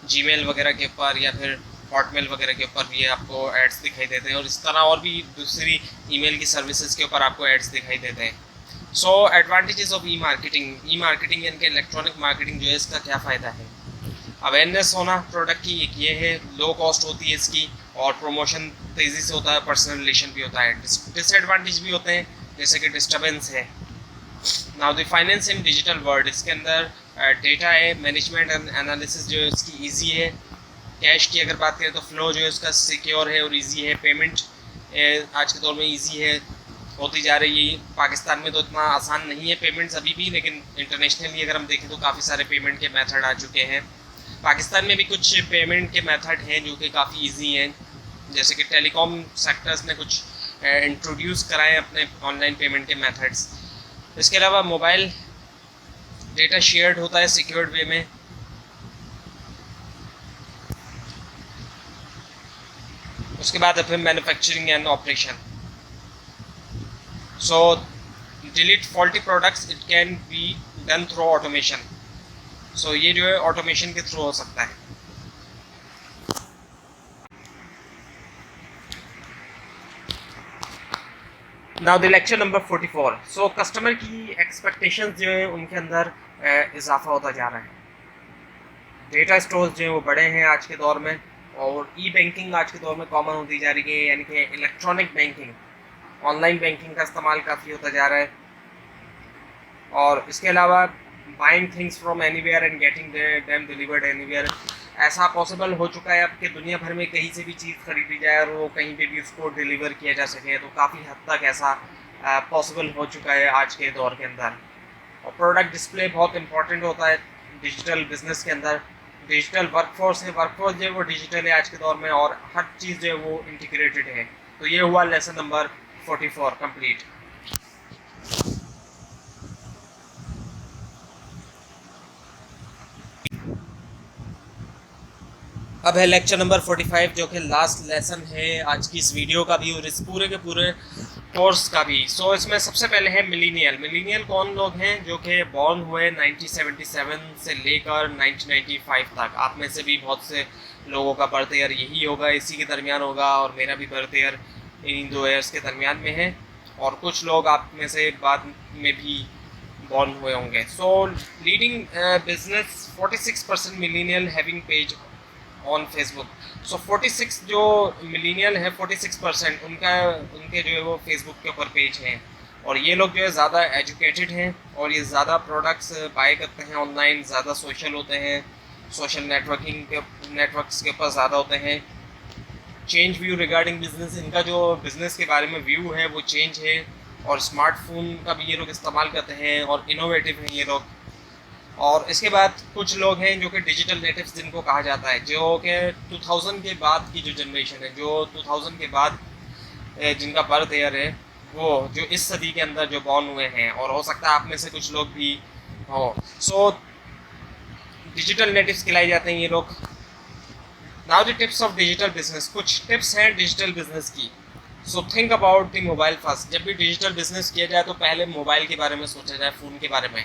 जीमेल वगैरह के ऊपर या फिर हॉटमेल वगैरह के ऊपर भी आपको एड्स दिखाई देते हैं, और इस तरह और भी दूसरी ईमेल की सर्विसेज के ऊपर आपको एड्स दिखाई देते हैं। सो एडवांटेजेस ऑफ ई मार्केटिंग यानी कि इलेक्ट्रॉनिक मार्केटिंग जो है, इसका क्या फ़ायदा है? अवेयरनेस होना प्रोडक्ट की, एक ये है, लो कॉस्ट होती है इसकी, और प्रमोशन तेज़ी से होता है, पर्सनल रिलेशन भी होता है। डिसएडवांटेज भी होते हैं जैसे कि डिस्टर्बेंस है। Now the finance in digital world, इसके अंदर डेटा है, मैनेजमेंट एंड एनालिसिस जो है इसकी ईजी है। कैश की अगर बात करें तो फ्लो जो है उसका सिक्योर है और ईजी है। पेमेंट आज के दौर में ईजी है, होती जा रही है। पाकिस्तान में तो इतना आसान नहीं है पेमेंट्स अभी भी, लेकिन इंटरनेशनली अगर हम देखें तो काफ़ी सारे पेमेंट के मेथड आ चुके हैं। पाकिस्तान में भी कुछ पेमेंट के मेथड हैं जो कि काफ़ी इजी हैं, जैसे कि टेलीकॉम सेक्टर्स ने कुछ इंट्रोड्यूस कराए अपने ऑनलाइन पेमेंट के मेथड्स। इसके अलावा मोबाइल डेटा शेयर्ड होता है सिक्योर्ड वे में। उसके बाद फिर manufacturing and operation. So delete faulty products, it can be done through automation. So ये जो है ऑटोमेशन के थ्रू हो सकता है। Now the lecture number 44। So customer की एक्सपेक्टेशंस जो है उनके अंदर इजाफा होता जा रहा है। डेटा स्टोर्स जो है वो बड़े हैं आज के दौर में, और ई बैंकिंग आज के दौर में कॉमन होती जा रही है, यानी कि इलेक्ट्रॉनिक बैंकिंग, ऑनलाइन बैंकिंग का इस्तेमाल काफ़ी होता जा रहा है। और इसके अलावा buying things from anywhere and getting them delivered anywhere, ऐसा पॉसिबल हो चुका है अब कि दुनिया भर में कहीं से भी चीज़ खरीदी जाए और वो कहीं पे भी उसको डिलीवर किया जा सके। तो काफ़ी हद तक ऐसा पॉसिबल हो चुका है आज के दौर के अंदर। और प्रोडक्ट डिस्प्ले बहुत इंपॉर्टेंट होता है डिजिटल बिजनेस के अंदर। डिजिटल वर्कफोर्स है, वर्कफोर्स जो है वो डिजिटल है आज के दौर में, और हर चीज़ जो है वो इंटीग्रेटेड है। तो ये हुआ लेसन नंबर 44 कंप्लीट। अब है लेक्चर नंबर 45 जो कि लास्ट लेसन है आज की इस वीडियो का भी और इस पूरे के पूरे कोर्स का भी। सो इसमें सबसे पहले है मिलीनियल। मिलीनियल कौन लोग हैं? जो कि बॉर्न हुए 1977 से लेकर 1995 तक। आप में से भी बहुत से लोगों का बर्थ ईयर यही होगा, इसी के दरमियान होगा, और मेरा भी बर्थ ईयर इन 2 ईयर्स के दरमियान में है। और कुछ लोग आप में से बाद में भी बॉर्न हुए होंगे। So leading business 46% millennial having page on Facebook. So 46 जो मिलीनियल है 46% उनके जो है वो फेसबुक के ऊपर पेज हैं। और ये लोग जो है ज़्यादा एजुकेटेड हैं और ये ज़्यादा प्रोडक्ट्स बाय करते हैं ऑनलाइन, ज़्यादा सोशल होते हैं, सोशल नेटवर्क्स के ऊपर ज़्यादा होते हैं। चेंज व्यू रिगार्डिंग बिजनेस, इनका जो बिज़नेस के बारे में व्यू है वो चेंज है। और स्मार्टफोन का भी ये लोग इस्तेमाल करते हैं और इनोवेटिव हैं ये लोग। और इसके बाद कुछ लोग हैं जो कि डिजिटल नेटिव्स जिनको कहा जाता है, जो कि 2000 के बाद की जो जनरेशन है, जो 2000 के बाद जिनका बर्थ ईयर है, वो जो इस सदी के अंदर जो बॉर्न हुए हैं, और हो सकता है आप में से कुछ लोग भी हो। सो डिजिटल नेटिव्स कहलाए जाते हैं ये लोग। Now the tips of digital business, कुछ टिप्स हैं डिजिटल बिजनेस की। So think about the mobile first. जब भी डिजिटल बिजनेस किया जाए तो पहले मोबाइल के बारे में सोचा जाए, फ़ोन के बारे में,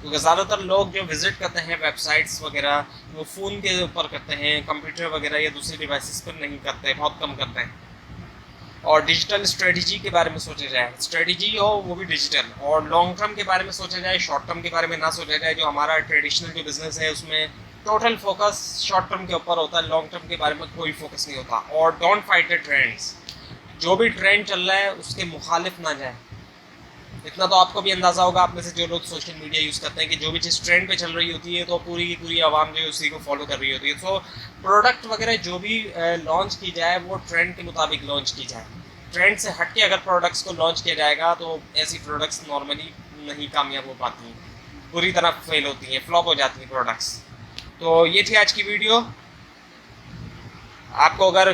क्योंकि ज़्यादातर लोग जो विज़िट करते हैं वेबसाइट्स वगैरह वो फ़ोन के ऊपर करते हैं, कंप्यूटर वगैरह या दूसरी डिवाइसेस पर नहीं करते, बहुत कम करते हैं। और डिजिटल स्ट्रेटजी के बारे में सोचा जाए, स्ट्रेटजी हो वो भी डिजिटल। और लॉन्ग टर्म के बारे में सोचा जाए, शॉर्ट टर्म के बारे में ना सोचा जाए। जो हमारा ट्रेडिशनल जो बिज़नेस है उसमें टोटल फोकस शॉर्ट टर्म के ऊपर होता है, लॉन्ग टर्म के बारे में कोई फोकस नहीं होता। और डोंट फाइट द ट्रेंड्स, जो भी ट्रेंड चल रहा है उसके मुखालिफ ना जाए। इतना तो आपको भी अंदाज़ा होगा, आप में से जो लोग सोशल मीडिया यूज़ करते हैं, कि जो भी चीज़ ट्रेंड पे चल रही होती है तो पूरी की पूरी आवाम जो है उसी को फॉलो कर रही होती है। सो प्रोडक्ट वगैरह जो भी लॉन्च की जाए वो ट्रेंड के मुताबिक लॉन्च की जाए। ट्रेंड से हट के अगर प्रोडक्ट्स को लॉन्च किया जाएगा तो ऐसी प्रोडक्ट्स नॉर्मली नहीं कामयाब हो पाती हैं, पूरी तरह फेल होती हैं, फ्लॉप हो जाती हैं प्रोडक्ट्स। तो ये थी आज की वीडियो। आपको अगर